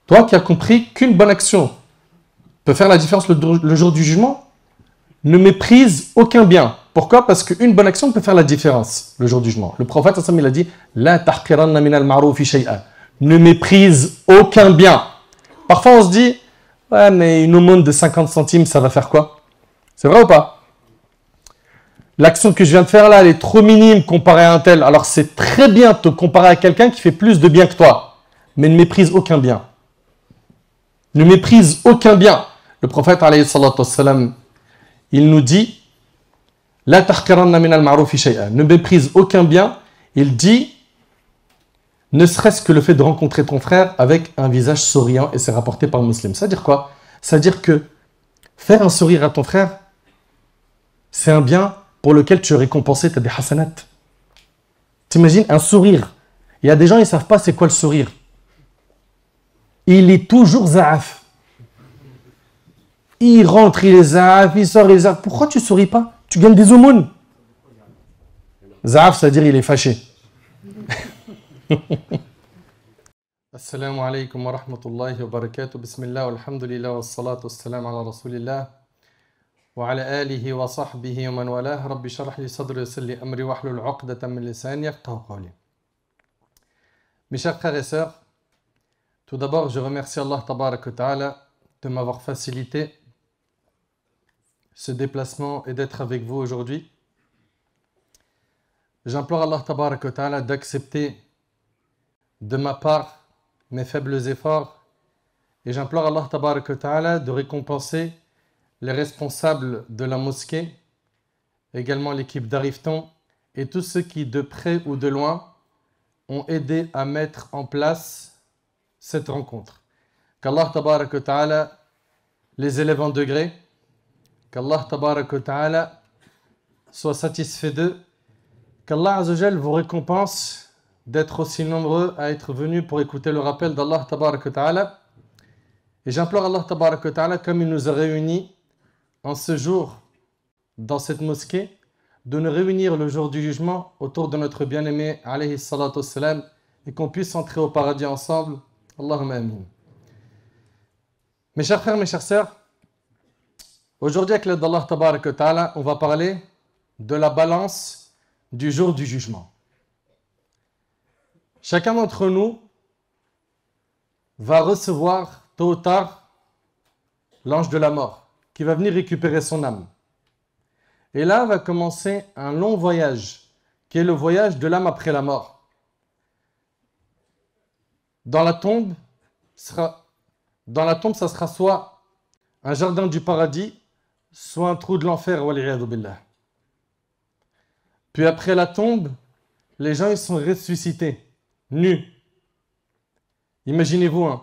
Toi qui as compris qu'une bonne action peut faire la différence le jour du jugement, ne méprise aucun bien. Pourquoi? Parce qu'une bonne action peut faire la différence le jour du jugement. Le prophète, il a dit « La tahqiranna min al-ma'rufi shay'an » Ne méprise aucun bien. Parfois, on se dit « Ouais, mais une aumône de 50 centimes, ça va faire quoi ?» C'est vrai ou pas? L'action que je viens de faire là, elle est trop minime comparée à un tel. Alors, c'est très bien de te comparer à quelqu'un qui fait plus de bien que toi. Mais ne méprise aucun bien. Ne méprise aucun bien. Le prophète, alayhi salatu wassalam, il nous dit La tahqiranna min al-ma'rufi shay'an. Ne méprise aucun bien. Il dit ne serait-ce que le fait de rencontrer ton frère avec un visage souriant, et c'est rapporté par un musulman. C'est-à-dire quoi? C'est-à-dire que faire un sourire à ton frère, c'est un bien pour lequel tu es récompensé, tu as des hasanat. T'imagines un sourire. Il y a des gens, ils ne savent pas c'est quoi le sourire. Il est toujours za'af. Il rentre, il est za'af, il sort, il est za'af. Pourquoi tu ne souris pas? Tu gagnes des aumônes. Za'af, c'est-à-dire il est fâché. Assalamu alaikum wa rahmatullahi wa barakatuh. Bismillah, alhamdulillah, wa salatu wa salam ala rasulillah. Wa ala alihi wa sahbihi wa man walah. Rabbi sharah li sadri wa salli amri wa hlul uqdatan min lisani yafqahu qawli. Mes chers frères et sœurs, tout d'abord, je remercie Allah tabarak wa ta'ala de m'avoir facilité ce déplacement et d'être avec vous aujourd'hui. J'implore Allah tabarak wa ta'ala d'accepter de ma part mes faibles efforts et j'implore Allah tabarak wa ta'ala de récompenser les responsables de la mosquée, également l'équipe d'Arifton et tous ceux qui de près ou de loin ont aidé à mettre en place cette rencontre. Qu'Allah tabarak wa ta'ala les élève en degré, qu'Allah tabarak wa ta'ala soit satisfait d'eux, qu'Allah azawajal vous récompense d'être aussi nombreux à être venus pour écouter le rappel d'Allah tabarak wa ta'ala. Et j'implore Allah tabarak wa ta'ala, comme il nous a réunis en ce jour dans cette mosquée, de nous réunir le jour du jugement autour de notre bien-aimé alayhi salatu wassalam et qu'on puisse entrer au paradis ensemble. Allahumma amin. Mes chers frères, mes chères sœurs, aujourd'hui avec l'aide d'Allah tabarak wa ta'ala, on va parler de la balance du jour du jugement. Chacun d'entre nous va recevoir tôt ou tard l'ange de la mort qui va venir récupérer son âme. Et là va commencer un long voyage qui est le voyage de l'âme après la mort. Dans la tombe, ça sera soit un jardin du paradis, soit un trou de l'enfer. Puis après la tombe, les gens ils sont ressuscités. Nus. Imaginez-vous, hein,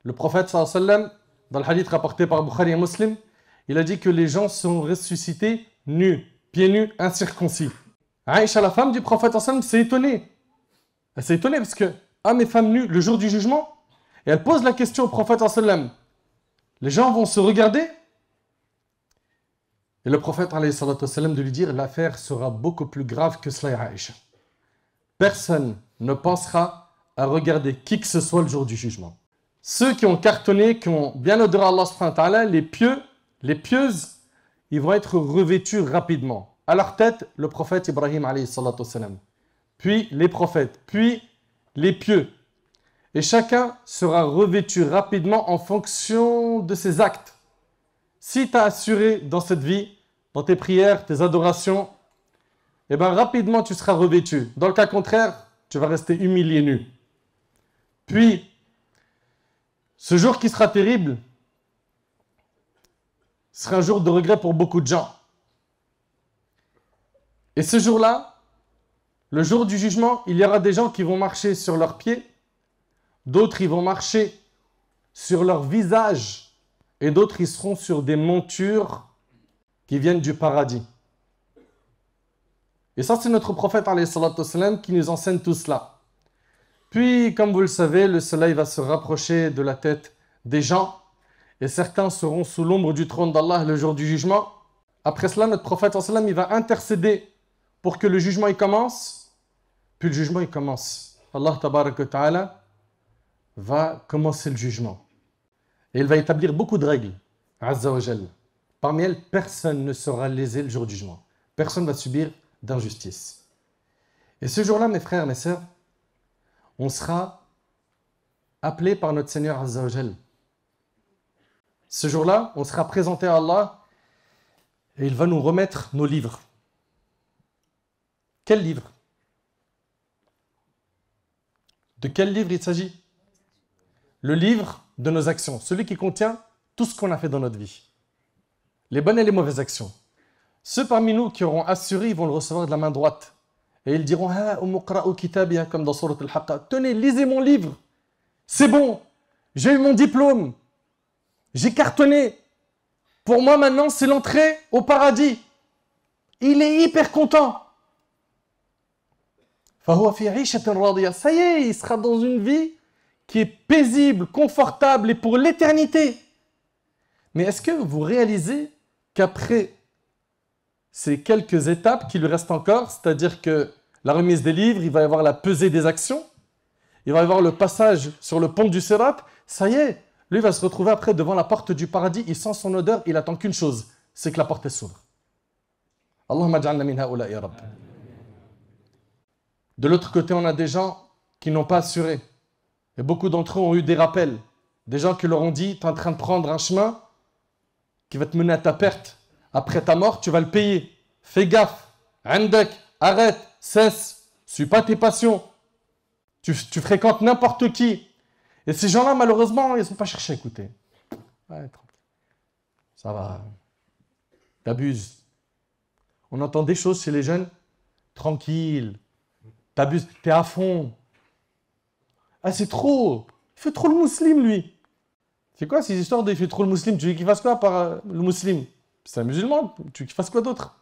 le prophète sallallahu alayhi wa sallam, dans le hadith rapporté par Bukhari et Muslim, il a dit que les gens sont ressuscités nus, pieds nus, incirconcis. Aïcha, la femme du prophète sallallahu alayhi wa sallam, s'est étonnée. Elle s'est étonnée parce que, hommes et femmes nus, le jour du jugement, et elle pose la question au prophète sallallahu alayhi wa sallam, les gens vont se regarder? Et le prophète alayhi wa sallam de lui dire, l'affaire sera beaucoup plus grave que cela, Aïcha. Personne ne pensera à regarder qui que ce soit le jour du jugement. Ceux qui ont cartonné, qui ont bien adoré Allah subhanahu wa ta'ala, les pieux, les pieuses, ils vont être revêtus rapidement. À leur tête, le prophète Ibrahim alayhi salatu wassalam, puis les prophètes, puis les pieux. Et chacun sera revêtu rapidement en fonction de ses actes. Si tu as assuré dans cette vie, dans tes prières, tes adorations, eh bien rapidement tu seras revêtu. Dans le cas contraire, tu vas rester humilié nu. Puis, ce jour qui sera terrible sera un jour de regret pour beaucoup de gens. Et ce jour-là, le jour du jugement, il y aura des gens qui vont marcher sur leurs pieds, d'autres ils vont marcher sur leur visage, et d'autres ils seront sur des montures qui viennent du paradis. Et ça, c'est notre prophète alayhi salatu wassalam qui nous enseigne tout cela. Puis, comme vous le savez, le soleil va se rapprocher de la tête des gens et certains seront sous l'ombre du trône d'Allah le jour du jugement. Après cela, notre prophète sallallahu alayhi wa sallam, il va intercéder pour que le jugement il commence. Puis le jugement il commence. Allah tabarak wa ta'ala va commencer le jugement. Et il va établir beaucoup de règles, Azza wa Jal. Parmi elles, personne ne sera lésé le jour du jugement. Personne ne va subir d'injustice. Et ce jour-là, mes frères, mes sœurs, on sera appelé par notre Seigneur Azza wa Jal. Ce jour-là, on sera présenté à Allah et il va nous remettre nos livres. Quel livre? De quel livre il s'agit? Le livre de nos actions, celui qui contient tout ce qu'on a fait dans notre vie. Les bonnes et les mauvaises actions. Ceux parmi nous qui auront assuré, ils vont le recevoir de la main droite. Et ils diront, comme dans Surat Al-Haqqa, tenez, lisez mon livre. C'est bon, j'ai eu mon diplôme. J'ai cartonné. Pour moi maintenant, c'est l'entrée au paradis. Il est hyper content. Ça y est, il sera dans une vie qui est paisible, confortable et pour l'éternité. Mais est-ce que vous réalisez qu'après ces quelques étapes qui lui restent encore, c'est-à-dire que la remise des livres, il va y avoir la pesée des actions, il va y avoir le passage sur le pont du Sirat, ça y est, lui va se retrouver après devant la porte du paradis, il sent son odeur, il attend qu'une chose, c'est que la porte s'ouvre. Allahumma ja'alna min haoula ya Rabb. De l'autre côté, on a des gens qui n'ont pas assuré. Et beaucoup d'entre eux ont eu des rappels. Des gens qui leur ont dit, tu es en train de prendre un chemin qui va te mener à ta perte. Après ta mort, tu vas le payer. Fais gaffe. Indek, arrête, cesse. Suis pas tes passions. Tu fréquentes n'importe qui. Et ces gens-là, malheureusement, ils n'ont pas cherché à écouter. Ouais, tranquille. Ça va. T'abuses. On entend des choses chez les jeunes. Tranquille. T'abuses. T'es à fond. Ah, c'est trop. Il fait trop le musulman, lui. C'est quoi ces histoires de il fait trop le musulman? Tu veux qu'il fasse quoi par le musulman? C'est un musulman. Tu veux qu'il fasse quoi d'autre?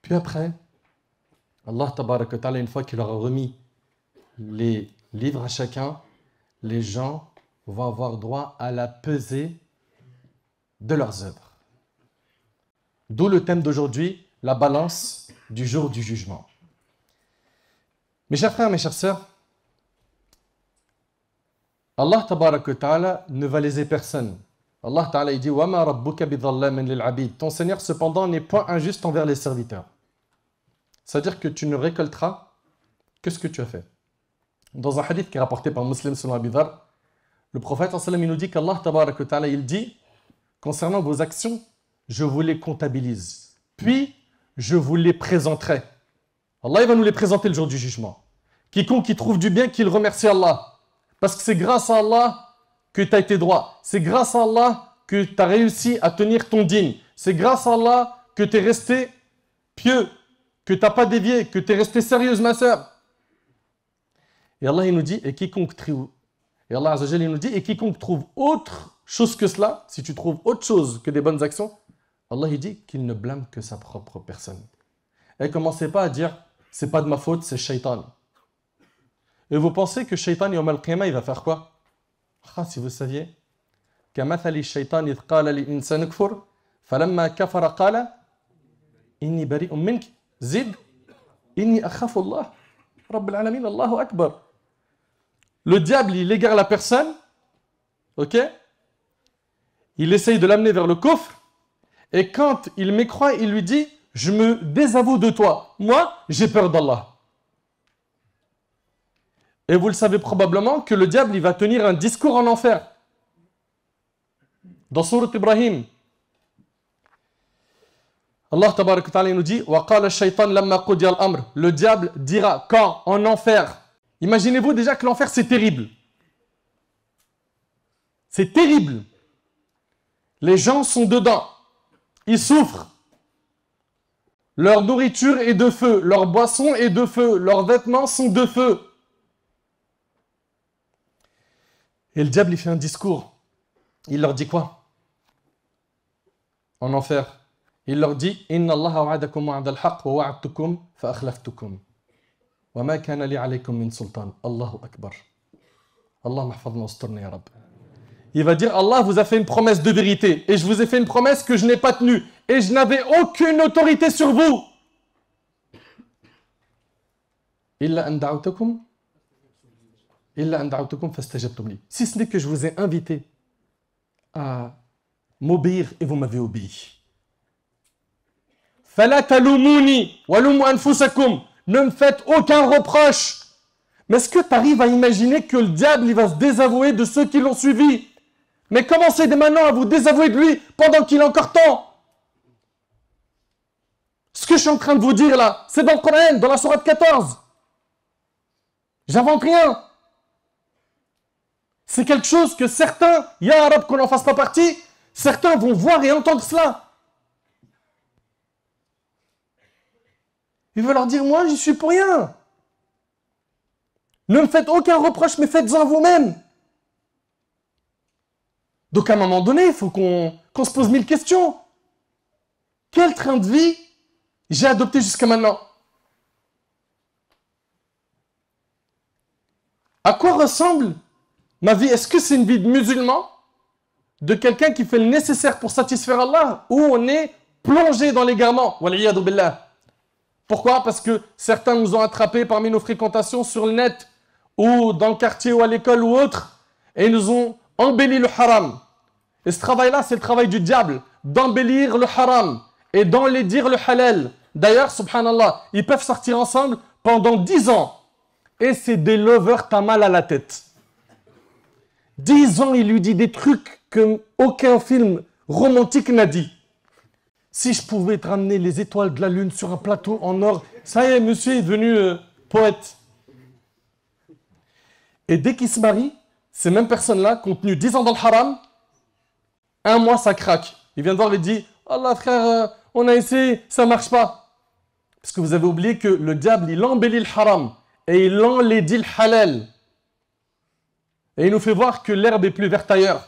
Puis après, Allah tabarak wa ta'ala, une fois qu'il leur a remis les livres à chacun, les gens vont avoir droit à la pesée de leurs œuvres. D'où le thème d'aujourd'hui, la balance du jour du jugement. Mes chers frères, mes chères sœurs, Allah tabarak wa ta'ala ne va léser personne. Allah ta'ala il dit وَمَا رَبُّكَ بِظَلَّامٍ لِلْعَبِيدِ. Ton Seigneur cependant n'est point injuste envers les serviteurs. C'est-à-dire que tu ne récolteras que ce que tu as fait. Dans un hadith qui est rapporté par Muslim selon Abi Dharr, le prophète il nous dit qu'Allah tabarak wa ta'ala il dit concernant vos actions, je vous les comptabilise. Puis, je vous les présenterai. Allah il va nous les présenter le jour du jugement. Quiconque qui trouve du bien, qu'il remercie Allah. Parce que c'est grâce à Allah que tu as été droit. C'est grâce à Allah que tu as réussi à tenir ton digne. C'est grâce à Allah que tu es resté pieux, que tu n'as pas dévié, que tu es resté sérieuse, ma sœur. Et Allah il nous dit, et quiconque trouve autre chose que cela, si tu trouves autre chose que des bonnes actions, Allah il dit qu'il ne blâme que sa propre personne. Et commencez pas à dire, c'est pas de ma faute, c'est Shaitan. Et vous pensez que Shaitan, Yawm al-Qiyamah, il va faire quoi? Ah, si vous saviez. كَمَثَلِ الشَّيْطَانِ إِذْ قَالَ لِلْإِنسَانِ كْفُرْ فَلَمَّا كَفَرَ قَالَ إِنِّي بَرِيءٌ مِنْكَ زِدْ إِنِّي أَخَافُ اللَّهَ رَبَّ الْعَالَمِينَ Allahu Akbar. Le diable, il égare la personne, ok? Il essaye de l'amener vers le kufr, et quand il mécroit, il lui dit, je me désavoue de toi. Moi, j'ai peur d'Allah. Et vous le savez probablement que le diable, il va tenir un discours en enfer. Dans Surat Ibrahim, Allah tabarak wa ta'ala nous dit وَقَالَ الشَّيْطَانِ لَمَّا قُضِيَ الْأَمْرِ. Le diable dira quand? En enfer. Imaginez-vous déjà que l'enfer c'est terrible. C'est terrible. Les gens sont dedans. Ils souffrent. Leur nourriture est de feu. Leur boisson est de feu. Leurs vêtements sont de feu. Et le diable, il fait un discours. Il leur dit quoi? En enfer. Il leur dit Inna Allah wa'adakum wa'ada al-haq wa wa'adtukum fa akhlaftukum. Wa ma kana li alaykum min sultan. Allahu Akbar. Allah mahfadna wa asturna ya Rabb. Il va dire Allah vous a fait une promesse de vérité et je vous ai fait une promesse que je n'ai pas tenue et je n'avais aucune autorité sur vous. Illa an da'awtakum إلا أن دعوتكم فاستجبتم لي. Si ce n'est que je vous ai invité à m'obéir et vous m'avez obéi. فلا تلوموني ولوموا أنفسكم. Ne me faites aucun reproche. Mais est-ce que tu arrives à imaginer que le diable il va se désavouer de ceux qui l'ont suivi? Mais commencez dès maintenant à vous désavouer de lui pendant qu'il est encore temps. Ce que je suis en train de vous dire là, c'est dans le Coran, dans la sourate 14. J'invente rien. C'est quelque chose que certains, ya Arab qu'on n'en fasse pas partie, certains vont voir et entendre cela. Il veut leur dire, moi j'y suis pour rien. Ne me faites aucun reproche, mais faites-en vous-même. Donc à un moment donné, il faut qu'on se pose 1000 questions. Quel train de vie j'ai adopté jusqu'à maintenant? À quoi ressemble ma vie? Est-ce que c'est une vie de musulman? De quelqu'un qui fait le nécessaire pour satisfaire Allah? Ou on est plongé dans l'égarement? Wal'iyadu billah. Pourquoi? Parce que certains nous ont attrapés parmi nos fréquentations sur le net, ou dans le quartier, ou à l'école, ou autre, et ils nous ont embelli le haram. Et ce travail-là, c'est le travail du diable, d'embellir le haram, et d'enlaidir le halal. D'ailleurs, subhanallah, ils peuvent sortir ensemble pendant 10 ans. Et c'est des lovers, t'as mal à la tête. 10 ans, il lui dit des trucs que aucun film romantique n'a dit. Si je pouvais te ramener les étoiles de la lune sur un plateau en or, ça y est, monsieur est devenu poète. Et dès qu'ils se marient, ces mêmes personnes-là, qui ont tenu 10 ans dans le haram, un mois, ça craque. Il vient de voir, il dit, Allah frère, on a essayé, ça marche pas. Parce que vous avez oublié que le diable, il embellit le haram et il enlaidit le halal. Et il nous fait voir que l'herbe est plus verte ailleurs.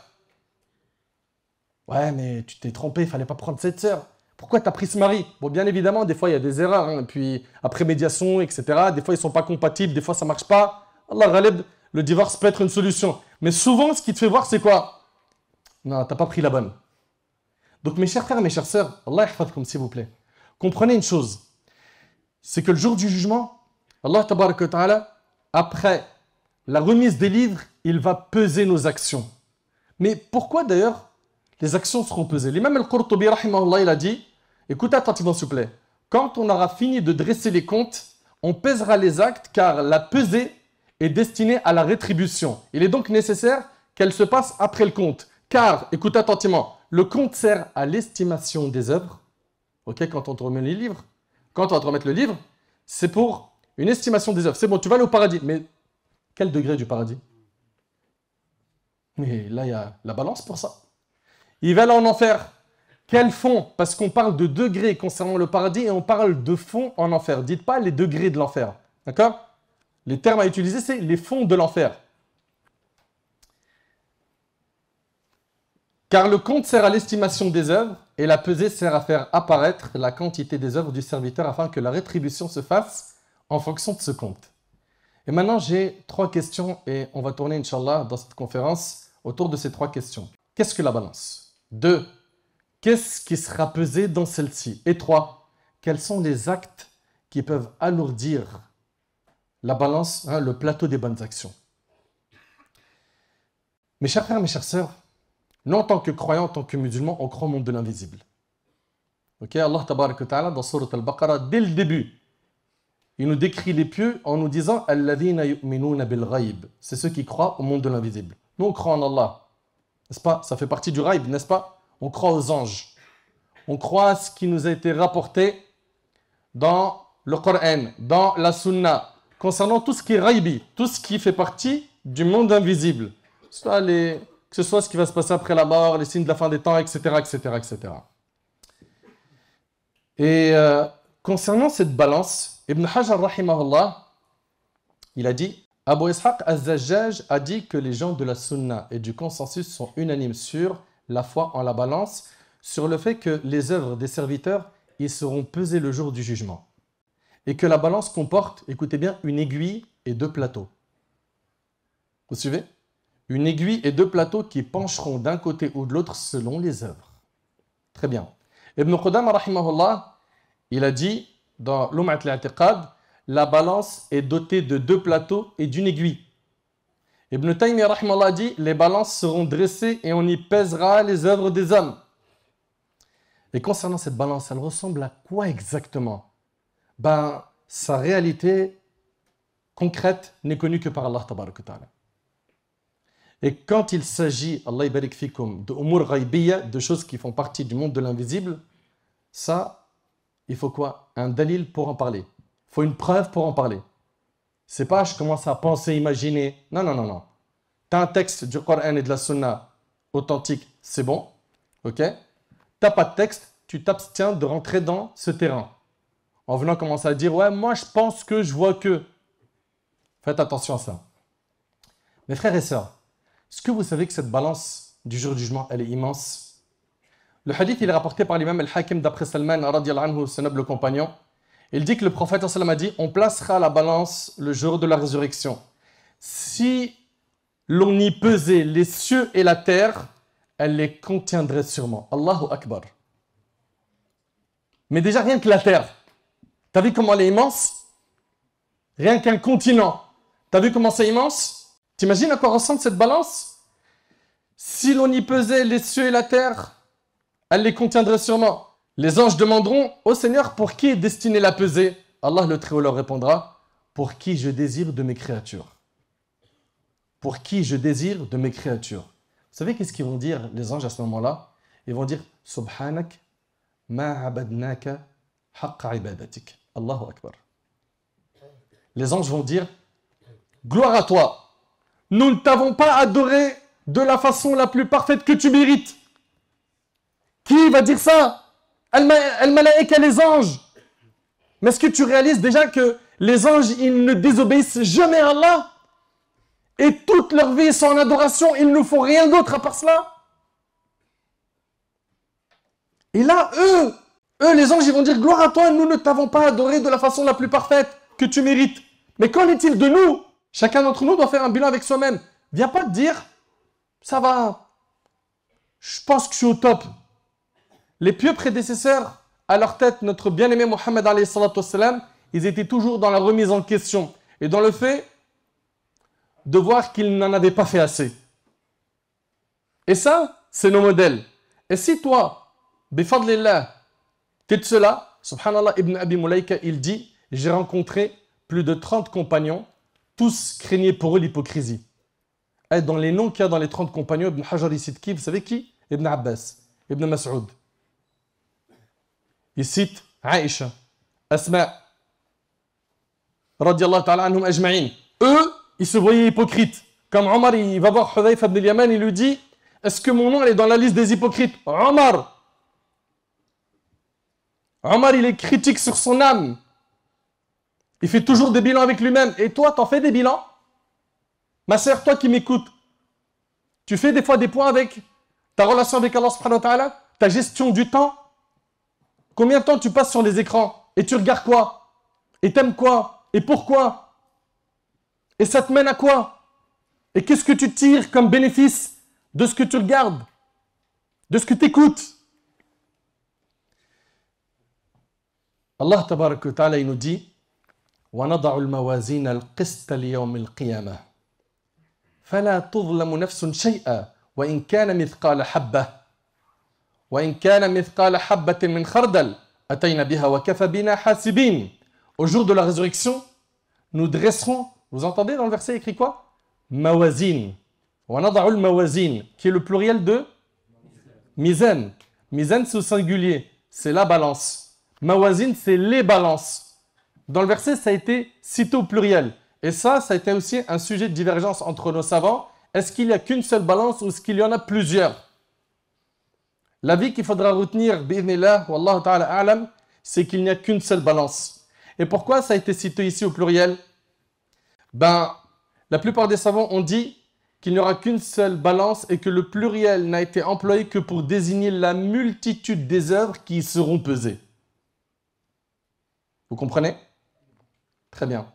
Ouais, mais tu t'es trompé, il fallait pas prendre cette sœur. Pourquoi tu as pris ce mari? Bon, bien évidemment, des fois, il y a des erreurs. Hein, puis, après médiation, etc., des fois, ils sont pas compatibles, des fois, ça marche pas. Allah ghalib, le divorce peut être une solution. Mais souvent, ce qui te fait voir, c'est quoi? Non, tu n'as pas pris la bonne. Donc, mes chers frères, mes chères sœurs, Allah yahfadkum, s'il vous plaît. Comprenez une chose. C'est que le jour du jugement, Allah tabaraka wa ta'ala, après la remise des livres, il va peser nos actions. Mais pourquoi d'ailleurs les actions seront pesées? L'imam al-Qurtubi, rahimahullah, il a dit, écoutez attentivement s'il vous plaît, quand on aura fini de dresser les comptes, on pèsera les actes car la pesée est destinée à la rétribution. Il est donc nécessaire qu'elle se passe après le compte. Car, écoutez attentivement, le compte sert à l'estimation des œuvres. Ok, quand on te remet les livres, quand on va te remettre le livre, c'est pour une estimation des œuvres. C'est bon, tu vas aller au paradis. Mais quel degré du paradis? Mais là, il y a la balance pour ça. Il va aller en enfer. Quel fond? Parce qu'on parle de degrés concernant le paradis et on parle de fond en enfer. Dites pas les degrés de l'enfer. D'accord? Les termes à utiliser, c'est les fonds de l'enfer. Car le compte sert à l'estimation des œuvres et la pesée sert à faire apparaître la quantité des œuvres du serviteur afin que la rétribution se fasse en fonction de ce compte. Et maintenant, j'ai 3 questions et on va tourner, Inch'Allah, dans cette conférence autour de ces 3 questions. Qu'est-ce que la balance? 2. Qu'est-ce qui sera pesé dans celle-ci? Et 3. Quels sont les actes qui peuvent alourdir la balance, hein, le plateau des bonnes actions? Mes chers frères, mes chères sœurs, nous, en tant que croyants, en tant que musulmans, on croit au monde de l'invisible. Ok, Allah tabaraka wa ta'ala, dans Surat al-Baqarah, dès le début, il nous décrit les pieux en nous disant « Alladhina yu'minuna bil ghaib » c'est ceux qui croient au monde de l'invisible. Nous, on croit en Allah. N'est-ce pas? Ça fait partie du ghaib, n'est-ce pas? On croit aux anges. On croit à ce qui nous a été rapporté dans le Coran, dans la Sunna, concernant tout ce qui est ghaibi, tout ce qui fait partie du monde invisible. Que ce soit ce qui va se passer après la mort, les signes de la fin des temps, etc. etc., etc. Et concernant cette balance, Ibn Hajar, rahimahullah, il a dit, Abu Ishaq az-Zajjaj a dit que les gens de la Sunna et du consensus sont unanimes sur la foi en la balance, sur le fait que les œuvres des serviteurs, ils seront pesées le jour du jugement. Et que la balance comporte, écoutez bien, une aiguille et 2 plateaux. Vous suivez? Une aiguille et 2 plateaux qui pencheront d'un côté ou de l'autre selon les œuvres. Très bien. Ibn Qudama, rahimahullah, il a dit dans Lum'at al-I'tiqad, la balance est dotée de 2 plateaux et d'une aiguille. Ibn Taymiyyah rahimahullah dit, les balances seront dressées et on y pèsera les œuvres des hommes. Et concernant cette balance, elle ressemble à quoi exactement? Ben, sa réalité concrète n'est connue que par Allah tabaraka ta'ala. Et quand il s'agit, Allah yabarik fikum, de umur ghaibiyya, de choses qui font partie du monde de l'invisible, ça, il faut quoi? Un dalil pour en parler. Il faut une preuve pour en parler. C'est pas je commence à penser, imaginer. Non, non, non, non. Tu as un texte du Coran et de la Sunna authentique, c'est bon. Ok? T'as pas de texte, tu t'abstiens de rentrer dans ce terrain. En venant commencer à dire, ouais, moi je pense que je vois que. Faites attention à ça. Mes frères et sœurs, est-ce que vous savez que cette balance du jour du jugement, elle est immense? Le hadith, il est rapporté par l'imam al-Hakim d'après Salman, radiallahu anhu, ce noble compagnon. Il dit que le prophète sallam a dit, on placera la balance le jour de la résurrection. Si l'on y pesait les cieux et la terre, elle les contiendrait sûrement. Allahu Akbar. Mais déjà, rien que la terre, t'as vu comment elle est immense? Rien qu'un continent, t'as vu comment c'est immense? T'imagines à quoi ressemble cette balance? Si l'on y pesait les cieux et la terre, elle les contiendrait sûrement. Les anges demanderont au Seigneur, pour qui est destinée la pesée? Allah le Très-Haut leur répondra, pour qui je désire de mes créatures. Pour qui je désire de mes créatures. Vous savez qu'est-ce qu'ils vont dire les anges à ce moment-là? Ils vont dire Subhanak ma abadnaka haqqa ibadatik. Allahu Akbar. Les anges vont dire gloire à toi. Nous ne t'avons pas adoré de la façon la plus parfaite que tu mérites. Qui va dire ça? Al-Malaïka, les anges. Mais est-ce que tu réalises déjà que les anges, ils ne désobéissent jamais à Allah? Et toute leur vie sont en adoration, ils ne font rien d'autre à part cela. Et là, eux, les anges, ils vont dire, gloire à toi, nous ne t'avons pas adoré de la façon la plus parfaite que tu mérites. Mais qu'en est-il de nous? Chacun d'entre nous doit faire un bilan avec soi-même. Viens pas te dire, ça va, je pense que je suis au top. Les pieux prédécesseurs, à leur tête, notre bien-aimé Mohammed alayhi salatu wassalam, ils étaient toujours dans la remise en question et dans le fait de voir qu'ils n'en avaient pas fait assez. Et ça, c'est nos modèles. Et si toi, bifadlillah, t'es de cela, subhanallah, Ibn Abi Mulaika, il dit, j'ai rencontré plus de 30 compagnons, tous craignaient pour eux l'hypocrisie. Et dans les noms qu'il y a dans les 30 compagnons, Ibn Hajar cite qui? Vous savez qui? Ibn Abbas, Ibn Mas'ud. Il cite Aïcha, Asma, radiallahu ta'ala anhum ajma'in. Eux, ils se voyaient hypocrites. Comme Omar, il va voir Hudayf ibn al-Yaman, il lui dit, est-ce que mon nom est dans la liste des hypocrites? Omar, il est critique sur son âme. Il fait toujours des bilans avec lui-même. Et toi, t'en fais des bilans? Ma sœur, toi qui m'écoutes, tu fais des fois des points avec ta relation avec Allah subhanahu wa ta'ala, ta gestion du temps? Combien de temps tu passes sur les écrans? Et tu regardes quoi? Et t'aimes quoi? Et pourquoi? Et ça te mène à quoi? Et qu'est-ce que tu tires comme bénéfice de ce que tu regardes? De ce que tu écoutes? Allah tabaraka wa ta'ala, il nous dit وَنَضَعُ الْمَوَازِينَ الْقِسْطَ لِيَوْمِ الْقِيَامَةِ فَلَا تُظْلَمُ نَفْسٌ شَيْئًا وَإِنْ كَانَ مِثْقَالَ حَبَّةٍ وَإِنْ كَانَ مِثْقَالَ حَبَّةٍ مِنْ خَرْدَلٍ أَتَيْنَا بِهَا وَكَفَى بِنَا حَاسِبِينَ. Au jour de la résurrection, nous dresserons, vous entendez dans le verset écrit quoi? Mawazin. وَنَضَعُ الْمَوَازِينَ, qui est le pluriel de mizan. Mizan, c'est au singulier, c'est la balance. Mawazin, c'est les balances. Dans le verset, ça a été cité au pluriel. Et ça a été aussi un sujet de divergence entre nos savants. Est-ce qu'il n'y a qu'une seule balance ou est-ce qu'il y en a plusieurs? L'avis qu'il faudra retenir, bi'idhnillah, wallahu ta'ala a'lam, c'est qu'il n'y a qu'une seule balance. Et pourquoi ça a été cité ici au pluriel? Ben, la plupart des savants ont dit qu'il n'y aura qu'une seule balance et que le pluriel n'a été employé que pour désigner la multitude des œuvres qui y seront pesées. Vous comprenez? Très bien.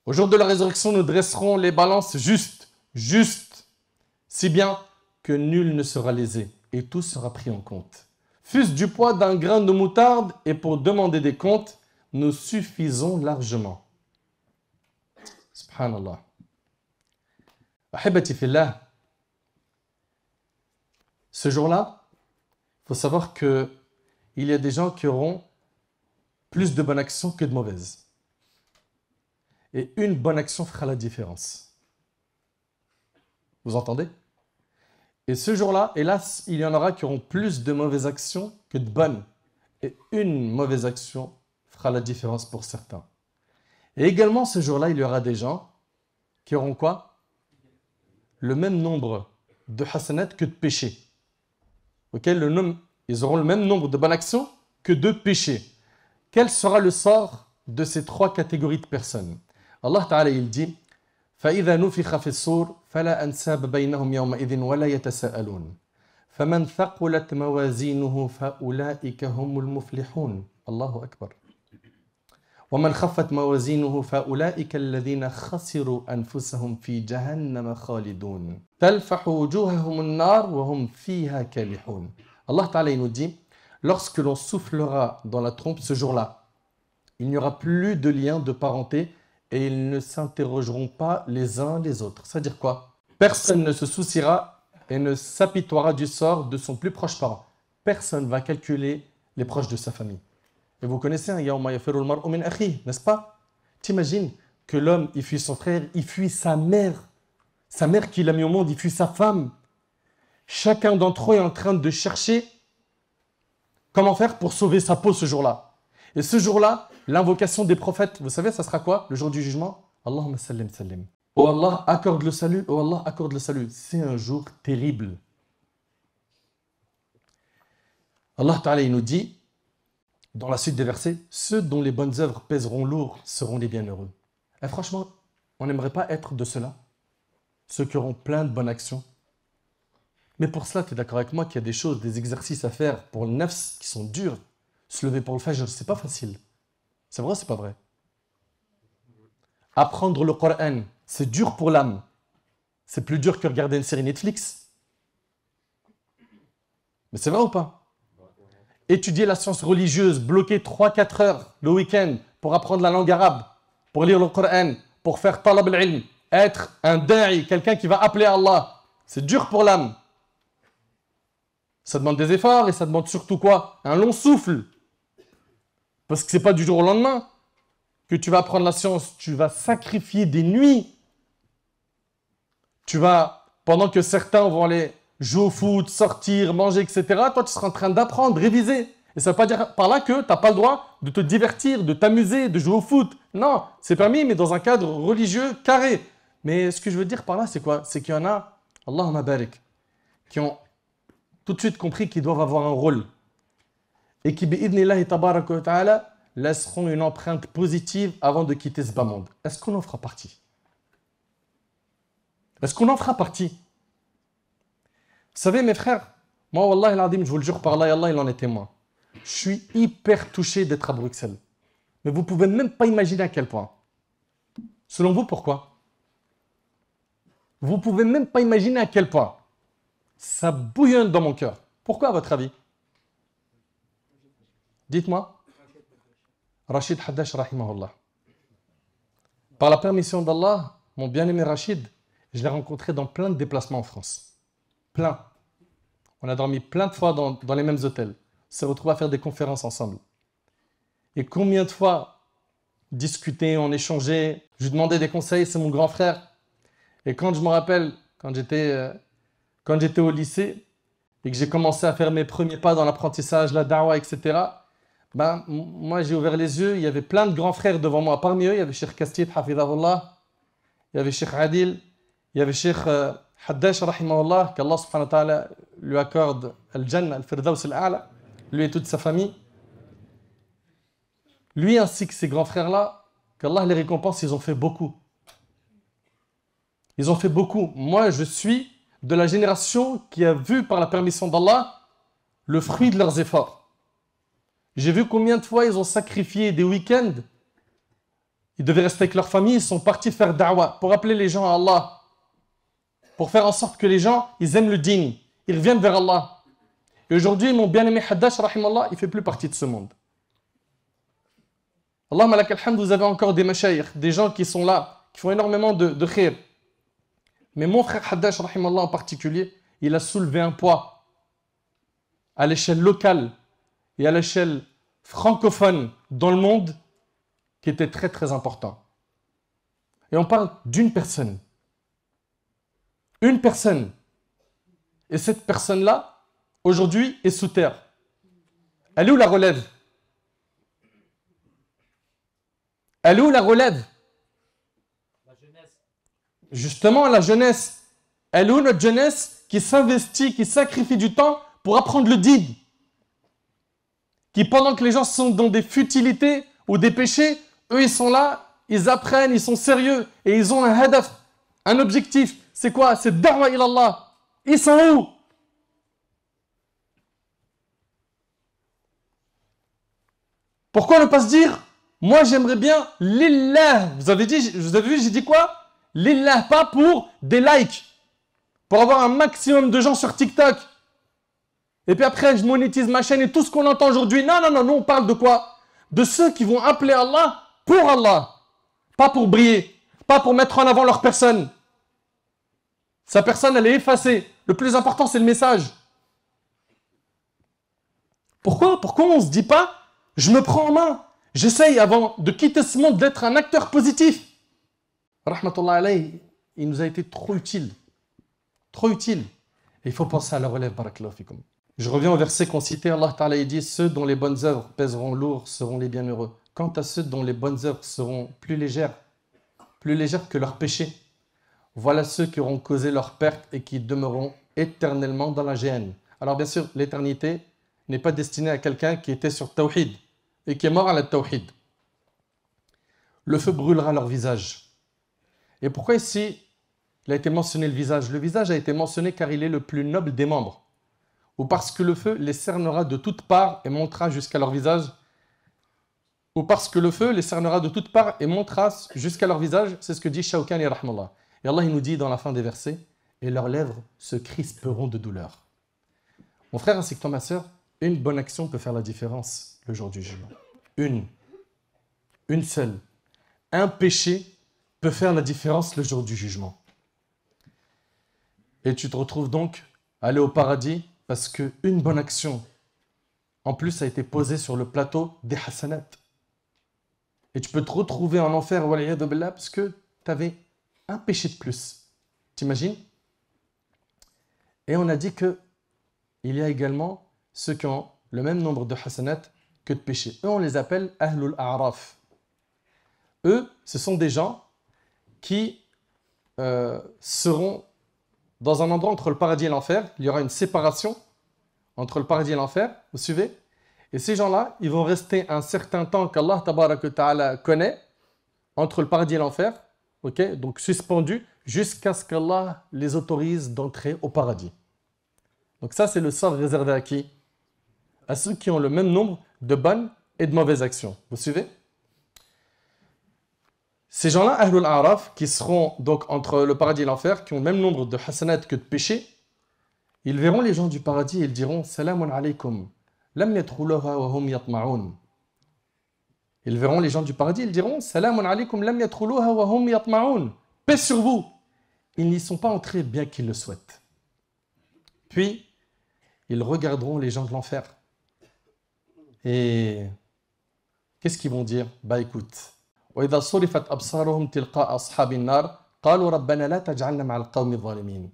Au jour de la résurrection, nous dresserons les balances justes, si bien que nul ne sera lésé et tout sera pris en compte. Fût-ce du poids d'un grain de moutarde, et pour demander des comptes, nous suffisons largement. Subhanallah. Ahibati fillah, ce jour-là, il faut savoir qu'il y a des gens qui auront plus de bonnes actions que de mauvaises. Et une bonne action fera la différence. Vous entendez? Et ce jour-là, hélas, il y en aura qui auront plus de mauvaises actions que de bonnes. Et une mauvaise action fera la différence pour certains. Et également, ce jour-là, il y aura des gens qui auront quoi? Le même nombre de hasanat que de péchés. Ils auront le même nombre de bonnes actions que de péchés. Quel sera le sort de ces trois catégories de personnes? Allah Ta'ala, il dit فَإِذَا نُفِخَ فِي الصُّورِ فَلَا أَنْسَابَ بَيْنَهُمْ يَوْمَئِذٍ وَلَا يَتَسَاءَلُونَ فَمَنْ ثَقُلَتْ مَوَازِينُهُ فَأُولَئِكَ هُمُ الْمُفْلِحُونَ الله أكبر وَمَنْ خَفَّتْ مَوَازِينُهُ فَأُولَئِكَ الَّذِينَ خَسِرُوا أَنفُسَهُمْ فِي جَهَنَّمَ خَالِدُونَ تَلْفَحُ وُجُوهَهُمُ النَّارُ وَهُمْ فِيهَا كَالِحُونَ Allah Ta'ala, il nous dit, lorsque l'on soufflera dans la trompe ce jour-là, il n'y aura plus de lien de parenté et ils ne s'interrogeront pas les uns les autres. C'est-à-dire quoi? Personne ne se souciera et ne s'apitoiera du sort de son plus proche parent. Personne ne va calculer les proches de sa famille. Et vous connaissez un yawma yafiru al-mar'u min akhihi, n'est-ce pas? T'imagines que l'homme, il fuit son frère, il fuit sa mère qui l'a mis au monde, il fuit sa femme. Chacun d'entre eux est en train de chercher comment faire pour sauver sa peau ce jour-là. Et ce jour-là, l'invocation des prophètes, vous savez, ça sera quoi? Le jour du jugement? Allahumma sallim sallim. Oh Allah, accorde le salut. Oh Allah, accorde le salut. C'est un jour terrible. Allah Ta'ala, il nous dit, dans la suite des versets, ceux dont les bonnes œuvres pèseront lourd seront les bienheureux. Et franchement, on n'aimerait pas être de ceux-là. Ceux qui auront plein de bonnes actions. Mais pour cela, tu es d'accord avec moi qu'il y a des choses, des exercices à faire pour le nafs qui sont durs. Se lever pour le fajr, c'est pas facile. C'est vrai ou c'est pas vrai? Apprendre le Coran, c'est dur pour l'âme. C'est plus dur que regarder une série Netflix. Mais c'est vrai ou pas? Étudier la science religieuse, bloquer 3-4 heures le week-end pour apprendre la langue arabe, pour lire le Coran, pour faire talab al-ilm, être un da'i, quelqu'un qui va appeler Allah. C'est dur pour l'âme. Ça demande des efforts et ça demande surtout quoi? Un long souffle. Parce que ce n'est pas du jour au lendemain que tu vas apprendre la science. Tu vas sacrifier des nuits. Tu vas, pendant que certains vont aller jouer au foot, sortir, manger, etc., toi, tu seras en train d'apprendre, réviser. Et ça ne veut pas dire par là que tu n'as pas le droit de te divertir, de t'amuser, de jouer au foot. Non, c'est permis, mais dans un cadre religieux carré. Mais ce que je veux dire par là, c'est quoi? C'est qu'il y en a, Allahumma barik, qui ont tout de suite compris qu'ils doivent avoir un rôle. Et qui, bi'idnillahi tabaraka wa ta'ala, laisseront une empreinte positive avant de quitter ce bas monde. Est-ce qu'on en fera partie? Est-ce qu'on en fera partie? Vous savez, mes frères, moi, Wallah al-Adim, je vous le jure par Allah, Allah, il en est témoin. Je suis hyper touché d'être à Bruxelles. Mais vous ne pouvez même pas imaginer à quel point. Selon vous, pourquoi? Vous ne pouvez même pas imaginer à quel point. Ça bouillonne dans mon cœur. Pourquoi, à votre avis? Dites-moi. Rachid Haddash, rahimahullah. Par la permission d'Allah, mon bien-aimé Rachid, je l'ai rencontré dans plein de déplacements en France. Plein. On a dormi plein de fois dans les mêmes hôtels. On s'est retrouvés à faire des conférences ensemble. Et combien de fois discuter, on échangeait, je lui demandais des conseils, c'est mon grand frère. Et quand je me rappelle, quand j'étais au lycée et que j'ai commencé à faire mes premiers pas dans l'apprentissage, la da'wah, etc., ben, moi j'ai ouvert les yeux, il y avait plein de grands frères devant moi. Parmi eux, il y avait Cheikh Kastid, Hafidahullah, il y avait Cheikh Adil, il y avait Cheikh Haddash, rahimahullah, qu'Allah subhanahu wa ta'ala lui accorde al-Jannah, al-Firdaus al-A'la, lui et toute sa famille. Lui ainsi que ses grands frères-là, qu'Allah les récompense, ils ont fait beaucoup. Ils ont fait beaucoup. Moi, je suis de la génération qui a vu par la permission d'Allah le fruit de leurs efforts. J'ai vu combien de fois ils ont sacrifié des week-ends. Ils devaient rester avec leur famille, ils sont partis faire da'wah pour appeler les gens à Allah. Pour faire en sorte que les gens, ils aiment le dîn. Ils reviennent vers Allah. Et aujourd'hui, mon bien-aimé Haddash, rahimallah, il ne fait plus partie de ce monde. Allahumma lakal hamd, vous avez encore des mashayikh, des gens qui sont là, qui font énormément de khir. Mais mon frère Haddash, rahimallah en particulier, il a soulevé un poids à l'échelle locale et à l'échelle francophone dans le monde qui était très très important. Et on parle d'une personne. Une personne. Et cette personne-là, aujourd'hui, est sous terre. Elle est où la relève? Elle est où la relève? La jeunesse. Justement, la jeunesse. Elle est où notre jeunesse qui s'investit, qui sacrifie du temps pour apprendre le dîn? Qui, pendant que les gens sont dans des futilités ou des péchés, eux, ils sont là, ils apprennent, ils sont sérieux et ils ont un hadaf, un objectif. C'est quoi? C'est da'wa ilallah. Ils sont où? Pourquoi ne pas se dire, moi j'aimerais bien lillah. Vous avez vu, j'ai dit quoi? Lillah, pas pour des likes. Pour avoir un maximum de gens sur TikTok. Et puis après, je monétise ma chaîne et tout ce qu'on entend aujourd'hui. Non, non, non, nous on parle de quoi? De ceux qui vont appeler Allah pour Allah. Pas pour briller. Pas pour mettre en avant leur personne. Sa personne, elle est effacée. Le plus important, c'est le message. Pourquoi on ne se dit pas, je me prends en main. J'essaye, avant de quitter ce monde, d'être un acteur positif. Rahmatullah alayhi, il nous a été trop utile. Trop utile. Et il faut penser à la relève, barakallahu fikum. Je reviens au verset qu'on citait. Allah Ta'ala il dit, ceux dont les bonnes œuvres pèseront lourd seront les bienheureux. Quant à ceux dont les bonnes œuvres seront plus légères que leurs péchés, voilà ceux qui auront causé leur perte et qui demeureront éternellement dans la géhenne. Alors bien sûr, l'éternité n'est pas destinée à quelqu'un qui était sur Tawhid et qui est mort à la Tawhid. Le feu brûlera leur visage. Et pourquoi ici il a été mentionné le visage? Le visage a été mentionné car il est le plus noble des membres. Ou parce que le feu les cernera de toutes parts et montera jusqu'à leur visage. Ou parce que le feu les cernera de toutes parts et montera jusqu'à leur visage. C'est ce que dit Shawkani rahmallah. Et Allah il nous dit dans la fin des versets, et leurs lèvres se crisperont de douleur. Mon frère ainsi que toi ma soeur, une bonne action peut faire la différence le jour du jugement. Une seule. Un péché peut faire la différence le jour du jugement. Et tu te retrouves donc aller au paradis parce qu'une bonne action, en plus, a été posée sur le plateau des hasanat. Et tu peux te retrouver en enfer, waliyadu billah, parce que tu avais un péché de plus. T'imagines? Et on a dit que il y a également ceux qui ont le même nombre de hasanat que de péchés. Eux, on les appelle ahlul a'raf. Eux, ce sont des gens qui seront dans un endroit entre le paradis et l'enfer. Il y aura une séparation entre le paradis et l'enfer. Vous suivez? Et ces gens-là, ils vont rester un certain temps qu'Allah tabaraka ta'ala connaît entre le paradis et l'enfer. Okay? Donc suspendus jusqu'à ce qu'Allah les autorise d'entrer au paradis. Donc ça, c'est le sort réservé à qui? À ceux qui ont le même nombre de bonnes et de mauvaises actions. Vous suivez? Ces gens-là, Ahlul A'raf, qui seront donc entre le paradis et l'enfer, qui ont le même nombre de hasanat que de péchés, ils verront les gens du paradis et ils diront « Salamun alaykum, lam yadkhuluha wa hum yatma'un » Ils verront les gens du paradis, ils diront « Salamun alaykum, lam yadkhuluha wa hum yatma'un » Paix sur vous. Ils n'y sont pas entrés bien qu'ils le souhaitent. Puis, ils regarderont les gens de l'enfer. Et qu'est-ce qu'ils vont dire? Bah écoute, وإذا صرفت أبصارهم تلقاء أصحاب النار قالوا ربنا لا تجعلنا مع القوم الظالمين.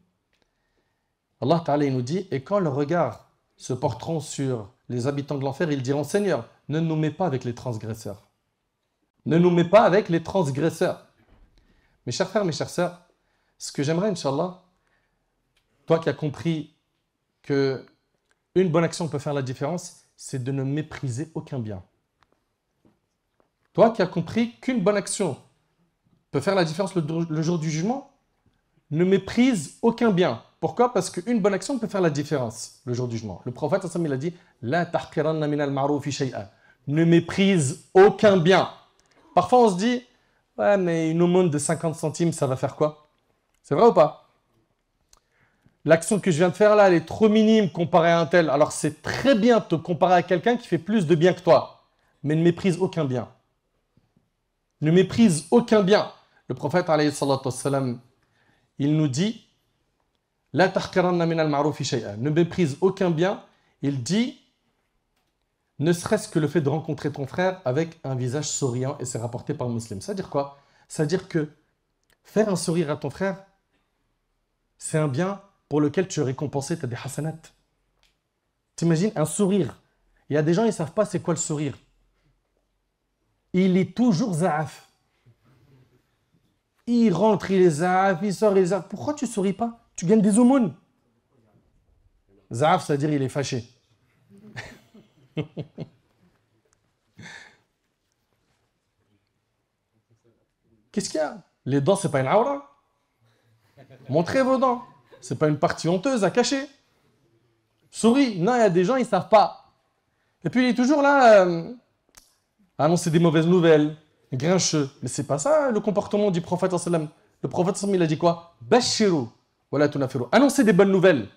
Allah Ta'ala il nous dit, et quand leurs regards se porteront sur les habitants de l'enfer, ils diront, Seigneur, ne nous mets pas avec les transgresseurs. Ne nous mets pas avec les transgresseurs. Mes chers frères, mes chères sœurs, ce que j'aimerais, Inch'Allah, toi qui as compris que une bonne action peut faire la différence, c'est de ne mépriser aucun bien. Toi qui as compris qu'une bonne action peut faire la différence le jour du jugement, ne méprise aucun bien. Pourquoi? Parce qu'une bonne action peut faire la différence le jour du jugement. Le prophète il a dit La tahqiranna min al-ma'rufi shay'a. Ne méprise aucun bien. Parfois on se dit ouais, mais une aumône de 50 centimes, ça va faire quoi? C'est vrai ou pas? L'action que je viens de faire là, elle est trop minime comparée à un tel. Alors c'est très bien de te comparer à quelqu'un qui fait plus de bien que toi. Mais ne méprise aucun bien. Ne méprise aucun bien. Le prophète, alayhi salatu wassalam, il nous dit La tahqiranna min al-ma'rufi shay'an. Ne méprise aucun bien. Il dit ne serait-ce que le fait de rencontrer ton frère avec un visage souriant, et c'est rapporté par le musulman. C'est-à-dire quoi? C'est-à-dire que faire un sourire à ton frère, c'est un bien pour lequel tu es récompensé, tu as des hasanat. T'imagines un sourire. Il y a des gens, ils ne savent pas c'est quoi le sourire. Il est toujours za'af. Il rentre, il est za'af, il sort, il est za'af. Pourquoi tu ne souris pas? Tu gagnes des aumônes. Za'af, c'est-à-dire il est fâché. Qu'est-ce qu'il y a? Les dents, c'est pas une aura. Montrez vos dents. C'est pas une partie honteuse à cacher. Souris. Non, il y a des gens, ils savent pas. Et puis il est toujours là à annoncer des mauvaises nouvelles, grincheux. Mais c'est pas ça le comportement du prophète sallam. Le prophète sallam, il a dit quoi? Bashiru wala tunafiru. Annoncer des bonnes nouvelles.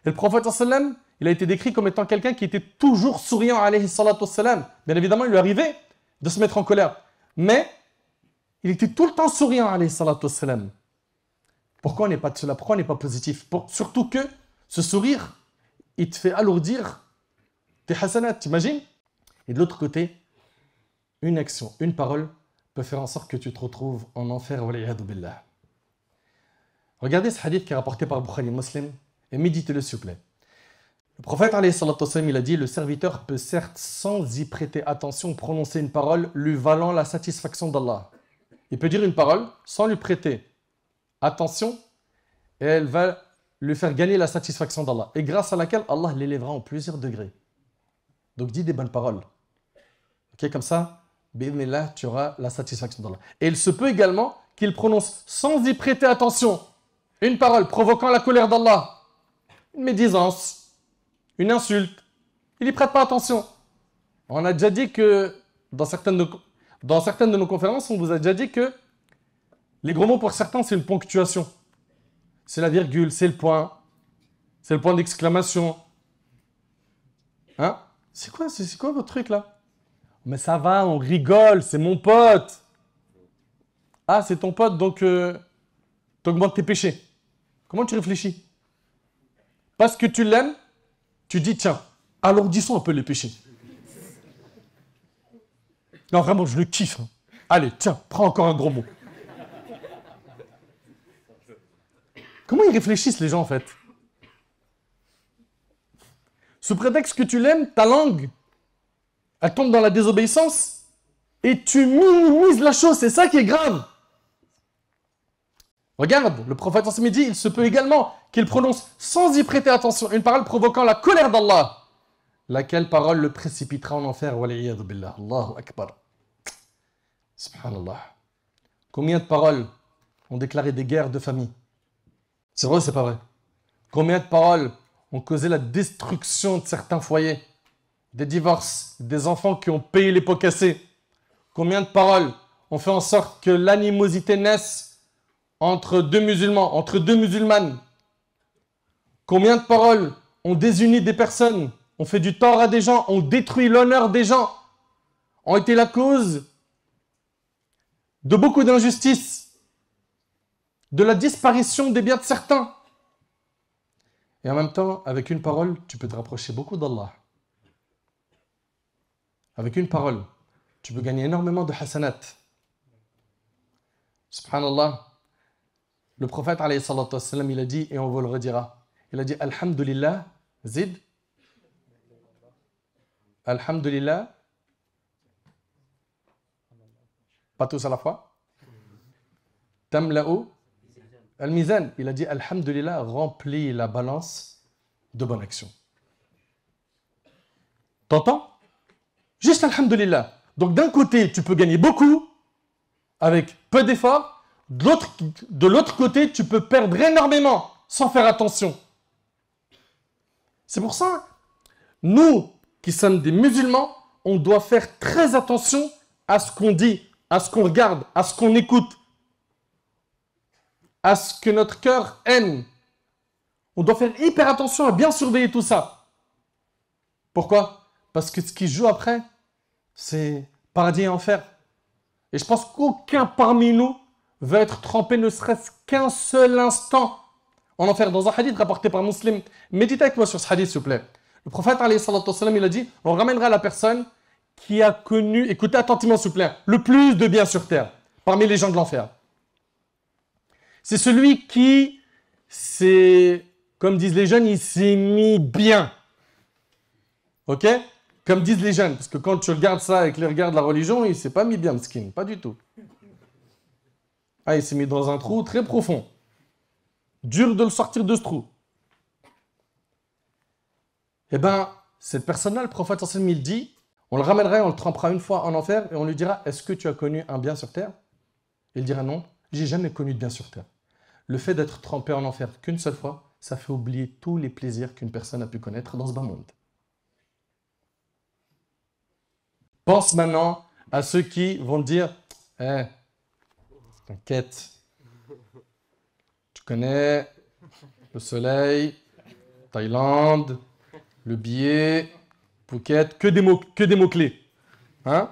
Et le prophète sallam, il a été décrit comme étant quelqu'un qui était toujours souriant, alayhi salatu wassalam. Bien évidemment, il lui arrivait de se mettre en colère. Mais il était tout le temps souriant, alayhi salatu wassalam. Pourquoi on n'est pas de cela? Pourquoi on n'est pas positif? Surtout que ce sourire, il te fait alourdir tes hasanats, t'imagines? Et de l'autre côté, une action, une parole peut faire en sorte que tu te retrouves en enfer. Waliyadu billah. Regardez ce hadith qui est rapporté par Bukhari Muslim et méditez-le s'il vous plaît. Le prophète alayhi salatu wassalam, il a dit: le serviteur peut certes sans y prêter attention prononcer une parole lui valant la satisfaction d'Allah. Il peut dire une parole sans lui prêter attention et elle va lui faire gagner la satisfaction d'Allah et grâce à laquelle Allah l'élèvera en plusieurs degrés. Donc dis des bonnes paroles. Ok, comme ça, bi'idhnillah, tu auras la satisfaction d'Allah. Et il se peut également qu'il prononce sans y prêter attention une parole provoquant la colère d'Allah, une médisance, une insulte. Il n'y prête pas attention. On a déjà dit que dans certaines de nos conférences, on vous a déjà dit que les gros mots pour certains, c'est une ponctuation. C'est la virgule, c'est le point d'exclamation. Hein? C'est quoi votre truc là? Mais ça va, on rigole, c'est mon pote. Ah, c'est ton pote, donc t'augmentes tes péchés. Comment tu réfléchis? Parce que tu l'aimes, tu dis tiens, alourdissons un peu les péchés. Non, vraiment, je le kiffe. Hein. Allez, tiens, prends encore un gros mot. Comment ils réfléchissent les gens en fait? Sous prétexte que tu l'aimes, ta langue, elle tombe dans la désobéissance et tu minimises la chose, c'est ça qui est grave. Regarde, le prophète en dit, il se peut également qu'il prononce sans y prêter attention une parole provoquant la colère d'Allah, laquelle parole le précipitera en enfer. Waliyadu billah. Allahu akbar. Subhanallah. Combien de paroles ont déclaré des guerres de famille? C'est vrai ou c'est pas vrai? Combien de paroles ont causé la destruction de certains foyers? Des divorces, des enfants qui ont payé les pots cassés. Combien de paroles ont fait en sorte que l'animosité naisse entre deux musulmans, entre deux musulmanes? Combien de paroles ont désuni des personnes, ont fait du tort à des gens, ont détruit l'honneur des gens, ont été la cause de beaucoup d'injustices, de la disparition des biens de certains. Et en même temps, avec une parole, tu peux te rapprocher beaucoup d'Allah. Avec une parole, tu peux gagner énormément de hasanat. Subhanallah. Le prophète, alayhi salatu wassalam, il a dit, et on vous le redira, il a dit, Alhamdulillah, zid. Alhamdulillah. Pas tous à la fois. Tamla'u. Al-Mizan, il a dit, Alhamdulillah, remplit la balance de bonnes actions. T'entends? Juste Alhamdulillah. Donc d'un côté, tu peux gagner beaucoup, avec peu d'efforts. De l'autre côté, tu peux perdre énormément, sans faire attention. C'est pour ça, nous, qui sommes des musulmans, on doit faire très attention à ce qu'on dit, à ce qu'on regarde, à ce qu'on écoute, à ce que notre cœur aime. On doit faire hyper attention à bien surveiller tout ça. Pourquoi? Parce que ce qui joue après, c'est paradis et enfer. Et je pense qu'aucun parmi nous veut être trempé ne serait-ce qu'un seul instant en enfer, dans un hadith rapporté par Muslim, méditez avec moi sur ce hadith s'il vous plaît. Le prophète alayhi salatu wassalam, il a dit, on ramènera la personne qui a connu, écoutez attentivement s'il vous plaît, le plus de bien sur terre, parmi les gens de l'enfer. C'est celui qui, comme disent les jeunes, il s'est mis bien. Ok? Comme disent les jeunes, parce que quand tu regardes ça avec les regards de la religion, il ne s'est pas mis bien, skin, pas du tout. Ah, il s'est mis dans un trou très profond. Dur de le sortir de ce trou. Eh bien, cette personne-là, le prophète sallallahu alayhi wa sallam, il dit, on le ramènera, on le trempera une fois en enfer et on lui dira, est-ce que tu as connu un bien sur terre? Il dira non, j'ai jamais connu de bien sur terre. Le fait d'être trempé en enfer qu'une seule fois, ça fait oublier tous les plaisirs qu'une personne a pu connaître dans ce bas monde. Pense maintenant à ceux qui vont dire, t'inquiète, tu connais le soleil, Thaïlande, le billet, Phuket, que des mots-clés. Hein?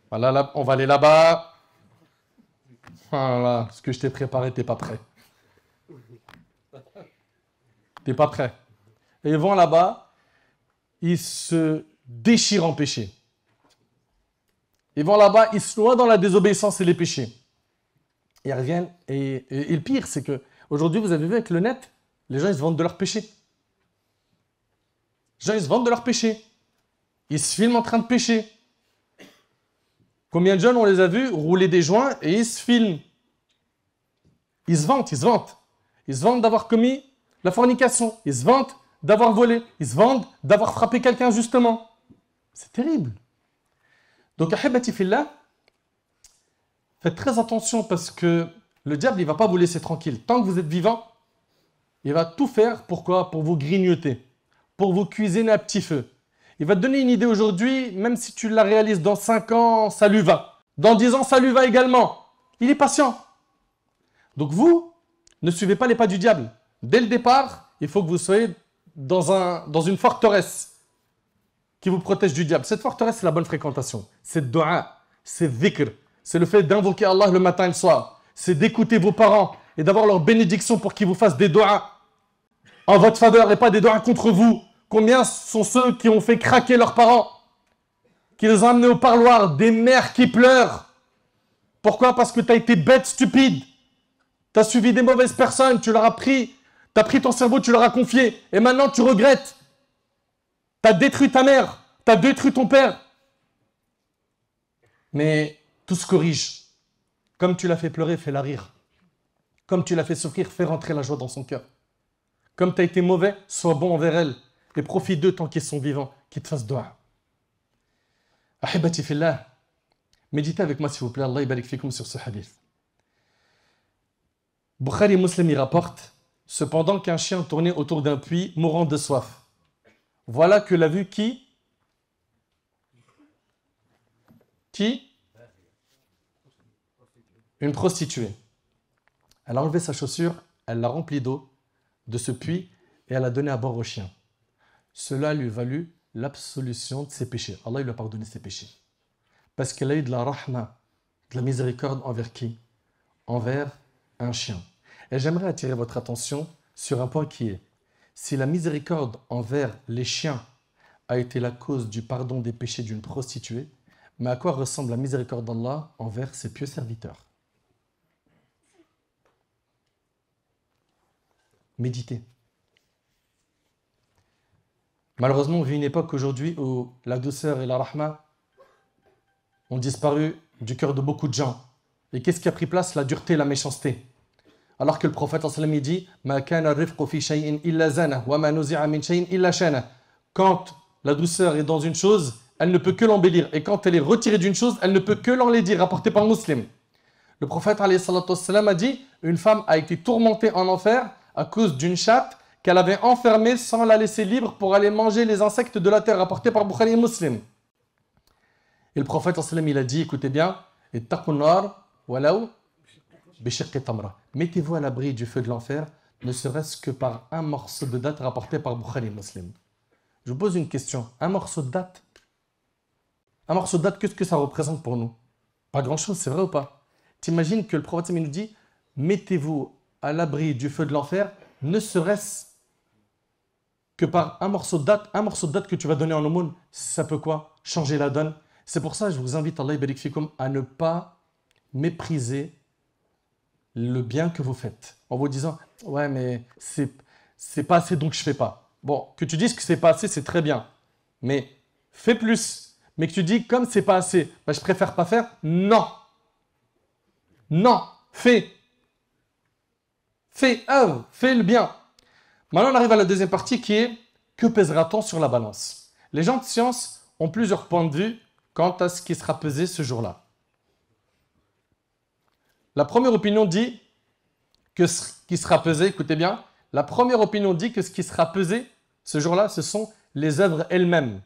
Voilà, là, on va aller là-bas. Voilà, ce que je t'ai préparé, t'es pas prêt. T'es pas prêt. Et ils vont là-bas, ils se déchirent en péché. Ils vont là-bas, ils se noient dans la désobéissance et les péchés. Ils reviennent, et le pire, c'est que aujourd'hui, vous avez vu avec le net, les gens, ils se vendent de leurs péchés. Les gens, ils se vendent de leurs péchés. Ils se filment en train de pécher. Combien de jeunes, on les a vus rouler des joints et ils se filment. Ils se vantent, ils se vantent. Ils se vantent d'avoir commis la fornication. Ils se vantent d'avoir volé. Ils se vantent d'avoir frappé quelqu'un justement. C'est terrible. Donc, ahibati fillah, faites très attention parce que le diable, il ne va pas vous laisser tranquille. Tant que vous êtes vivant, il va tout faire. Pourquoi? Pour vous grignoter, pour vous cuisiner à petit feu. Il va te donner une idée aujourd'hui, même si tu la réalises dans 5 ans, ça lui va. Dans 10 ans, ça lui va également. Il est patient. Donc vous, ne suivez pas les pas du diable. Dès le départ, il faut que vous soyez dans une forteresse qui vous protège du diable. Cette forteresse, c'est la bonne fréquentation. C'est le dua, c'est le dhikr, c'est le fait d'invoquer Allah le matin et le soir. C'est d'écouter vos parents et d'avoir leur bénédiction pour qu'ils vous fassent des doigts en votre faveur et pas des doigts contre vous. Combien sont ceux qui ont fait craquer leurs parents, qui les ont amenés au parloir, des mères qui pleurent? Pourquoi? Parce que tu as été bête, stupide. Tu as suivi des mauvaises personnes, tu leur as pris, tu as pris ton cerveau, tu leur as confié, et maintenant tu regrettes. Tu as détruit ta mère, tu as détruit ton père. Mais tout se corrige. Comme tu l'as fait pleurer, fais-la rire. Comme tu l'as fait souffrir, fais rentrer la joie dans son cœur. Comme tu as été mauvais, sois bon envers elle. Et profite d'eux tant qu'ils sont vivants, qu'ils te fassent dua. Ahibati fillah, méditez avec moi s'il vous plaît, Allah barik fikoum sur ce hadith. Bukhari et Muslim y rapporte, cependant qu'un chien tournait autour d'un puits, mourant de soif. Voilà que l'a vu qui? Qui? Une prostituée. Elle a enlevé sa chaussure, elle l'a remplie d'eau de ce puits et elle a donné à boire au chien. Cela lui valut l'absolution de ses péchés. Allah lui a pardonné ses péchés. Parce qu'elle a eu de la rahma, de la miséricorde envers qui? Envers un chien. Et j'aimerais attirer votre attention sur un point qui est, si la miséricorde envers les chiens a été la cause du pardon des péchés d'une prostituée, mais à quoi ressemble la miséricorde d'Allah envers ses pieux serviteurs? Méditez. Malheureusement, on vit une époque aujourd'hui où la douceur et la rahma ont disparu du cœur de beaucoup de gens. Et qu'est-ce qui a pris place? La dureté et la méchanceté. Alors que le prophète sallallahu alayhi wa sallam dit quand la douceur est dans une chose, elle ne peut que l'embellir. Et quand elle est retirée d'une chose, elle ne peut que l'enlaidir, rapporté par Muslim. Le prophète alayhi wa sallam a dit, une femme a été tourmentée en enfer à cause d'une chatte qu'elle avait enfermée sans la laisser libre pour aller manger les insectes de la terre, rapporté par Bukhari et Muslim. Et le prophète sallallahu alayhi wa sallam, il a dit, écoutez bien, mettez-vous à l'abri du feu de l'enfer, ne serait-ce que par un morceau de date rapporté par Bukhari et Muslim. Je vous pose une question, un morceau de date, qu'est-ce que ça représente pour nous? Pas grand-chose, c'est vrai ou pas? T'imagines que le prophète il nous dit, mettez-vous à l'abri du feu de l'enfer, ne serait-ce que par un morceau de date que tu vas donner en aumône, ça peut quoi? Changer la donne. C'est pour ça que je vous invite, Allah barik fikoum, à ne pas mépriser le bien que vous faites. En vous disant, ouais, mais c'est pas assez, donc je fais pas. Bon, que tu dises que c'est pas assez, c'est très bien. Mais fais plus. Mais que tu dis, comme c'est pas assez, bah, je préfère pas faire. Non. Non. Fais. Fais, œuvre. Fais le bien. Maintenant, on arrive à la deuxième partie qui est, que pèsera-t-on sur la balance? Les gens de science ont plusieurs points de vue quant à ce qui sera pesé ce jour-là. La première opinion dit que ce qui sera pesé, écoutez bien, la première opinion dit que ce qui sera pesé ce jour-là, ce sont les œuvres elles-mêmes.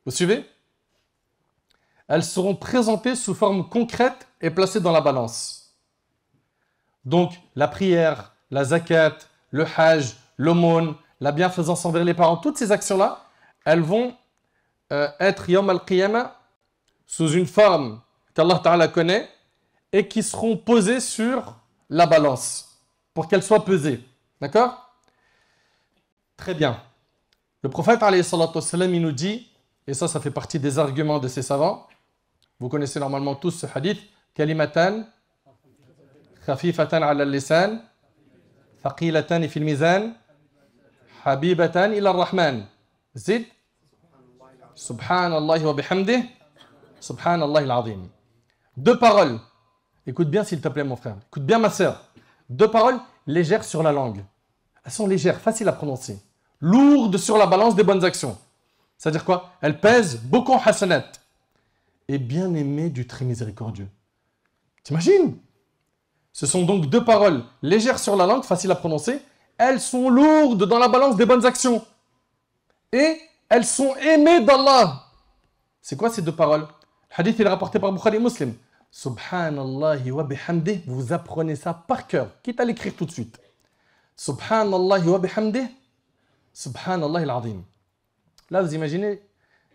Vous suivez? Elles seront présentées sous forme concrète et placées dans la balance. Donc, la prière, la zakat, le hajj, l'aumône, la bienfaisance envers les parents, toutes ces actions-là, elles vont être yawm al-qiyamah sous une forme qu'Allah Ta'ala connaît et qui seront posées sur la balance pour qu'elles soient pesées. D'accord? Très bien. Le prophète, alayhi salatu wassalam, il nous dit, et ça fait partie des arguments de ces savants, vous connaissez normalement tous ce hadith, kalimatan khafifatan ala al-lisan thaqilatan fil mizan habibatan ila ar-rahman zid subhanallah wa bihamdih subhanallah al-azim. Deux paroles, écoute bien s'il te plaît mon frère, écoute bien ma sœur, deux paroles légères sur la langue, elles sont légères, faciles à prononcer, lourdes sur la balance des bonnes actions. C'est-à-dire quoi? Elles pèsent beaucoup en hasanat. Et bien aimé du très miséricordieux. T'imagines? Ce sont donc deux paroles légères sur la langue, faciles à prononcer. Elles sont lourdes dans la balance des bonnes actions. Et elles sont aimées d'Allah. C'est quoi ces deux paroles? Le hadith il est rapporté par Bukhari et Muslim. Subhanallah wa bihamdih. Vous apprenez ça par cœur, quitte à l'écrire tout de suite. Subhanallah wa bihamdih. Subhanallah al-azim. Là, vous imaginez,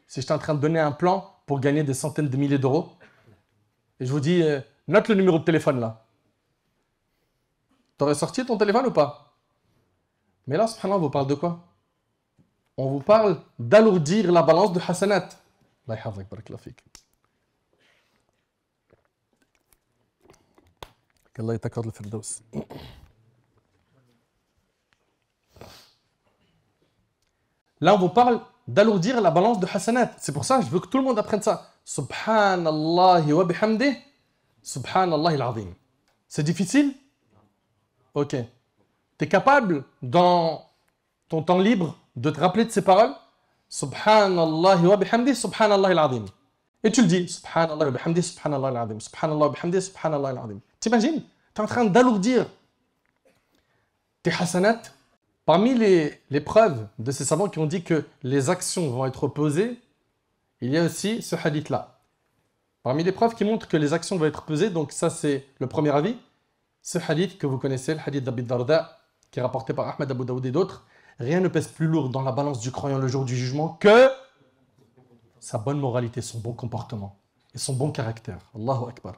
si j'étais en train de donner un plan pour gagner des centaines de milliers d'euros, et je vous dis, note le numéro de téléphone là. T'aurais sorti ton téléphone ou pas? Mais là, subhanallah, on vous parle de quoi? On vous parle d'alourdir la balance de hasanat. Allah yahfazak, barakallahu fik. Qu'Allah t'accorde le firdaus. Là, on vous parle d'alourdir la balance de hasanat. C'est pour ça que je veux que tout le monde apprenne ça. Subhanallah wa bihamdih. Subhanallah al-azim. C'est difficile? Ok. Tu es capable, dans ton temps libre, de te rappeler de ces paroles? Subhanallah wa bihamdih. Subhanallah al-azim. Et tu le dis. Subhanallah wa bihamdih. Subhanallah al-azim. Subhanallah wa bihamdih. Subhanallah al-azim. T'imagines? Tu es en train d'alourdir tes hasanat. Parmi les preuves de ces savants qui ont dit que les actions vont être pesées, il y a aussi ce hadith-là. Parmi les preuves qui montrent que les actions vont être pesées, donc ça c'est le premier avis, ce hadith que vous connaissez, le hadith d'Abi Darda, qui est rapporté par Ahmed Abu Daoud et d'autres, rien ne pèse plus lourd dans la balance du croyant le jour du jugement que sa bonne moralité, son bon comportement et son bon caractère. Allahu Akbar.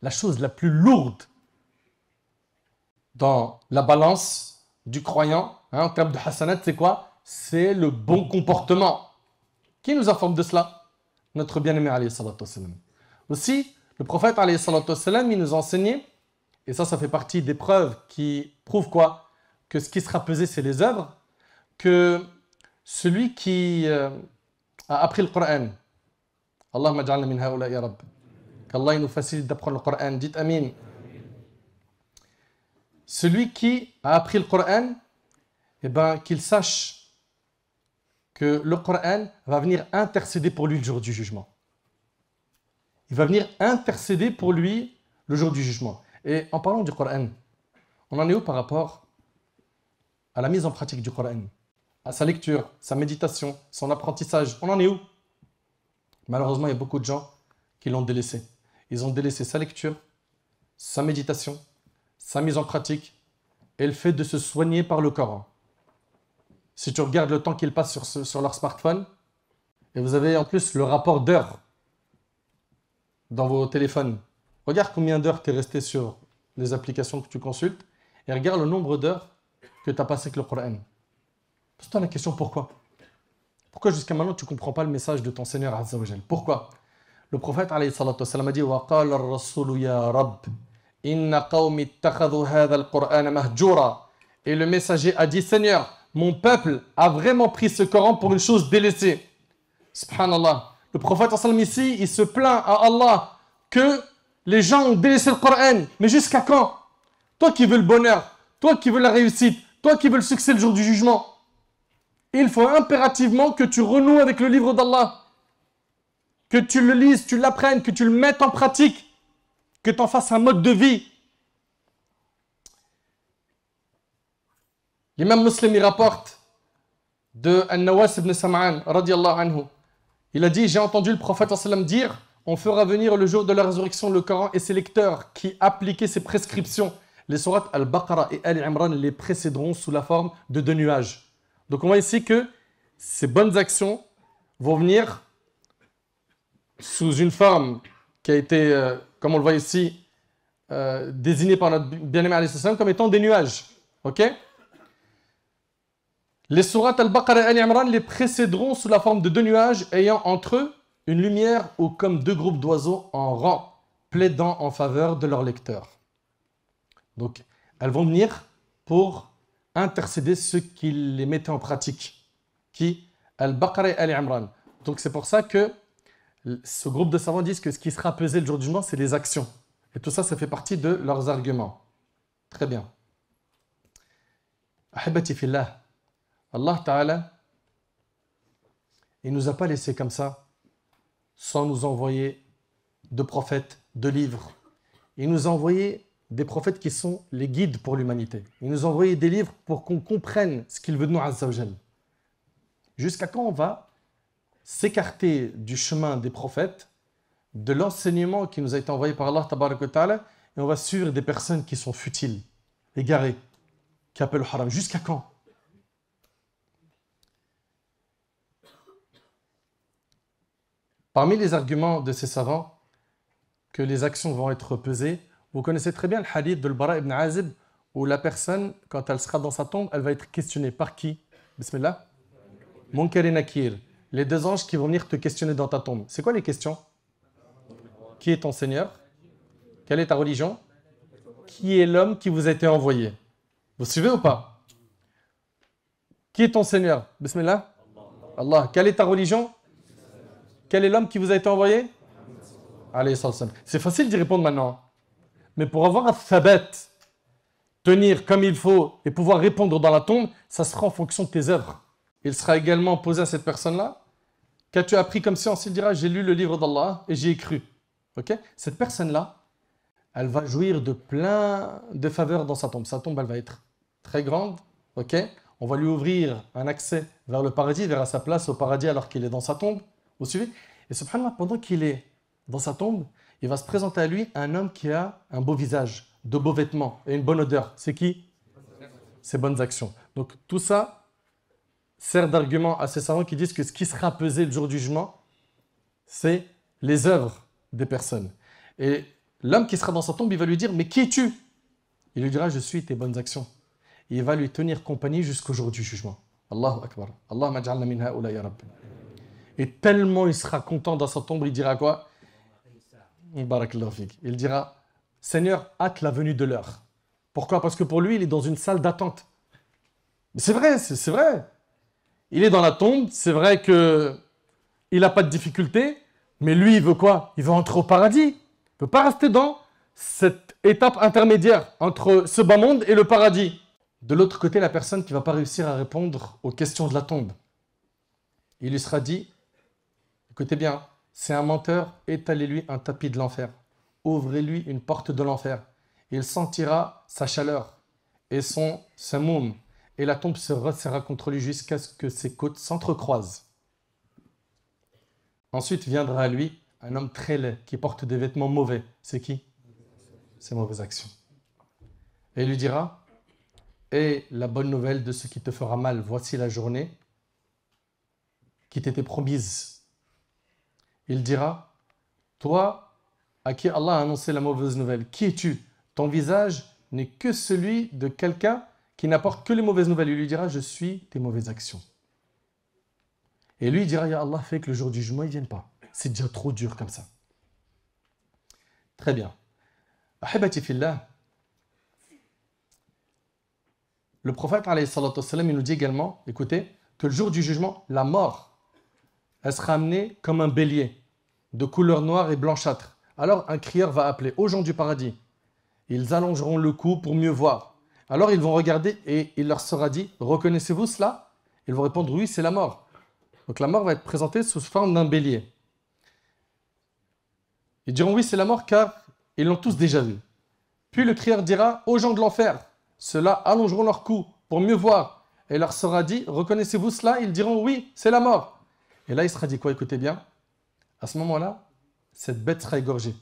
La chose la plus lourde dans la balance du croyant, en termes de hasanat, c'est quoi? C'est le bon comportement. Qui nous informe de cela? Notre bien-aimé alayhi salatu wassalam. Aussi, le prophète alayhi salatu wassalam, il nous a enseigné, et ça fait partie des preuves qui prouvent quoi? Que ce qui sera pesé, c'est les œuvres, que celui qui a appris le Coran, Allahumma ja'alna min haoula ya Rabb, qu'Allah nous facilite d'apprendre le Coran, dites Amin. Celui qui a appris le Coran, eh ben, qu'il sache que le Coran va venir intercéder pour lui le jour du jugement. Il va venir intercéder pour lui le jour du jugement. Et en parlant du Coran, on en est où par rapport à la mise en pratique du Coran, à sa lecture, sa méditation, son apprentissage? On en est où? Malheureusement, il y a beaucoup de gens qui l'ont délaissé. Ils ont délaissé sa lecture, sa méditation, sa mise en pratique et le fait de se soigner par le Coran. Si tu regardes le temps qu'ils passent sur leur smartphone, et vous avez en plus le rapport d'heures dans vos téléphones, Regarde combien d'heures tu es resté sur les applications que tu consultes et regarde le nombre d'heures que tu as passé avec le Coran. Pose-toi la question pourquoi. Pourquoi jusqu'à maintenant tu ne comprends pas le message de ton Seigneur Azza wa Jal? Pourquoi? Le prophète alayhi salatu wassalam a dit وَقَالَ الرَّسُولُ يَا رَبِّ إِنَّ قَوْمِ اتَّخَذُوا هَذَا الْقُرْآنَ مَهْجُورًا. Et le messager a dit, Seigneur, mon peuple a vraiment pris ce Coran pour une chose délaissée. Subhanallah. Le prophète sallam ici, il se plaint à Allah que les gens ont délaissé le Coran. Mais jusqu'à quand? Toi qui veux le bonheur, toi qui veux la réussite, toi qui veux le succès le jour du jugement, il faut impérativement que tu renoues avec le livre d'Allah. Que tu le lises, tu l'apprennes, que tu le mettes en pratique, que tu en fasses un mode de vie. L'imam Muslim il rapporte de An-Nawas ibn Sam'an, radiyallahu anhu. Il a dit, j'ai entendu le prophète sallam dire, on fera venir le jour de la résurrection le Coran et ses lecteurs qui appliquaient ses prescriptions. Les sourates Al-Baqarah et Al-Imran les précéderont sous la forme de 2 nuages. Donc on voit ici que ces bonnes actions vont venir sous une forme qui a été, comme on le voit ici, désignée par notre bien-aimé alayhi salam comme étant des nuages. Ok? Les sourates Al-Baqarah et Al-Imran les précéderont sous la forme de 2 nuages ayant entre eux une lumière ou comme 2 groupes d'oiseaux en rang, plaidant en faveur de leur lecteur. Donc, elles vont venir pour intercéder ceux qui les mettaient en pratique. Qui? Al-Baqarah et Al-Imran. Donc, c'est pour ça que ce groupe de savants disent que ce qui sera pesé le jour du jugement, c'est les actions. Et tout ça, ça fait partie de leurs arguments. Très bien. Ahibati fillah. Allah Ta'ala, il ne nous a pas laissé comme ça, sans nous envoyer de prophètes, de livres. Il nous a envoyé des prophètes qui sont les guides pour l'humanité. Il nous a envoyé des livres pour qu'on comprenne ce qu'il veut de nous, Azza wa Jal. Jusqu'à quand on va s'écarter du chemin des prophètes, de l'enseignement qui nous a été envoyé par Allah Tabaraka wa Ta'ala, et on va suivre des personnes qui sont futiles, égarées, qui appellent le haram. Jusqu'à quand? Parmi les arguments de ces savants, que les actions vont être pesées, vous connaissez très bien le hadith de Al-Bara ibn Azib, où la personne, quand elle sera dans sa tombe, elle va être questionnée par qui? Bismillah. Munkar et Nakir. Les 2 anges qui vont venir te questionner dans ta tombe. C'est quoi les questions? Qui est ton Seigneur? Quelle est ta religion? Qui est l'homme qui vous a été envoyé? Vous suivez ou pas? Qui est ton Seigneur? Bismillah. Allah. Quelle est ta religion? Quel est l'homme qui vous a été envoyé? Alayhi salam. C'est facile d'y répondre maintenant. Mais pour avoir un thabat, tenir comme il faut et pouvoir répondre dans la tombe, ça sera en fonction de tes œuvres. Il sera également posé à cette personne-là, qu'as-tu appris comme science? Il dira, j'ai lu le livre d'Allah et j'y ai cru. Okay? Cette personne-là, elle va jouir de plein de faveurs dans sa tombe. Sa tombe, elle va être très grande. Okay? On va lui ouvrir un accès vers le paradis, vers sa place au paradis alors qu'il est dans sa tombe. Vous suivez? Et subhanallah, pendant qu'il est dans sa tombe, il va se présenter à lui un homme qui a un beau visage, de beaux vêtements et une bonne odeur. C'est qui? Ses bonnes actions. Donc tout ça sert d'argument à ces savants qui disent que ce qui sera pesé le jour du jugement, c'est les œuvres des personnes. Et l'homme qui sera dans sa tombe, il va lui dire, mais qui es-tu? Il lui dira, je suis tes bonnes actions. Et il va lui tenir compagnie jusqu'au jour du jugement. Allahu Akbar. Allahumma ja'alna min ha'ula ya Rabbi. Et tellement il sera content dans sa tombe, il dira quoi? Barakallahu fik. Il dira, Seigneur, hâte la venue de l'heure. Pourquoi? Parce que pour lui, il est dans une salle d'attente. Mais c'est vrai, c'est vrai. Il est dans la tombe, c'est vrai qu'il n'a pas de difficulté, mais lui, il veut quoi? Il veut entrer au paradis. Il ne peut pas rester dans cette étape intermédiaire entre ce bas monde et le paradis. De l'autre côté, la personne qui ne va pas réussir à répondre aux questions de la tombe, il lui sera dit, écoutez bien, c'est un menteur, étalez-lui un tapis de l'enfer. Ouvrez-lui une porte de l'enfer. Il sentira sa chaleur et son samoum. Et la tombe se resserrera contre lui jusqu'à ce que ses côtes s'entrecroisent. Ensuite viendra à lui un homme très laid qui porte des vêtements mauvais. C'est qui? Ses mauvaises actions. Et il lui dira, et la bonne nouvelle de ce qui te fera mal, voici la journée qui t'était promise. Il dira, toi, à qui Allah a annoncé la mauvaise nouvelle. Qui es-tu? Ton visage n'est que celui de quelqu'un qui n'apporte que les mauvaises nouvelles. Il lui dira, je suis tes mauvaises actions. Et lui, il dira, ya Allah, fais que le jour du jugement, il ne vienne pas. C'est déjà trop dur comme ça. Très bien. Ahibati fillah. Le prophète, alayhi salatu wassalam, il nous dit également, écoutez, que le jour du jugement, la mort, elle sera amenée comme un bélier, de couleur noire et blanchâtre. Alors un crieur va appeler aux gens du paradis. Ils allongeront le cou pour mieux voir. Alors ils vont regarder et il leur sera dit, reconnaissez-vous cela? Ils vont répondre, oui, c'est la mort. Donc la mort va être présentée sous forme d'un bélier. Ils diront, oui, c'est la mort car ils l'ont tous déjà vu. Puis le crieur dira aux gens de l'enfer, ceux-là allongeront leur cou pour mieux voir. Et il leur sera dit, reconnaissez-vous cela? Ils diront, oui, c'est la mort. Et là, il sera dit quoi? Écoutez bien. À ce moment-là, cette bête sera égorgée.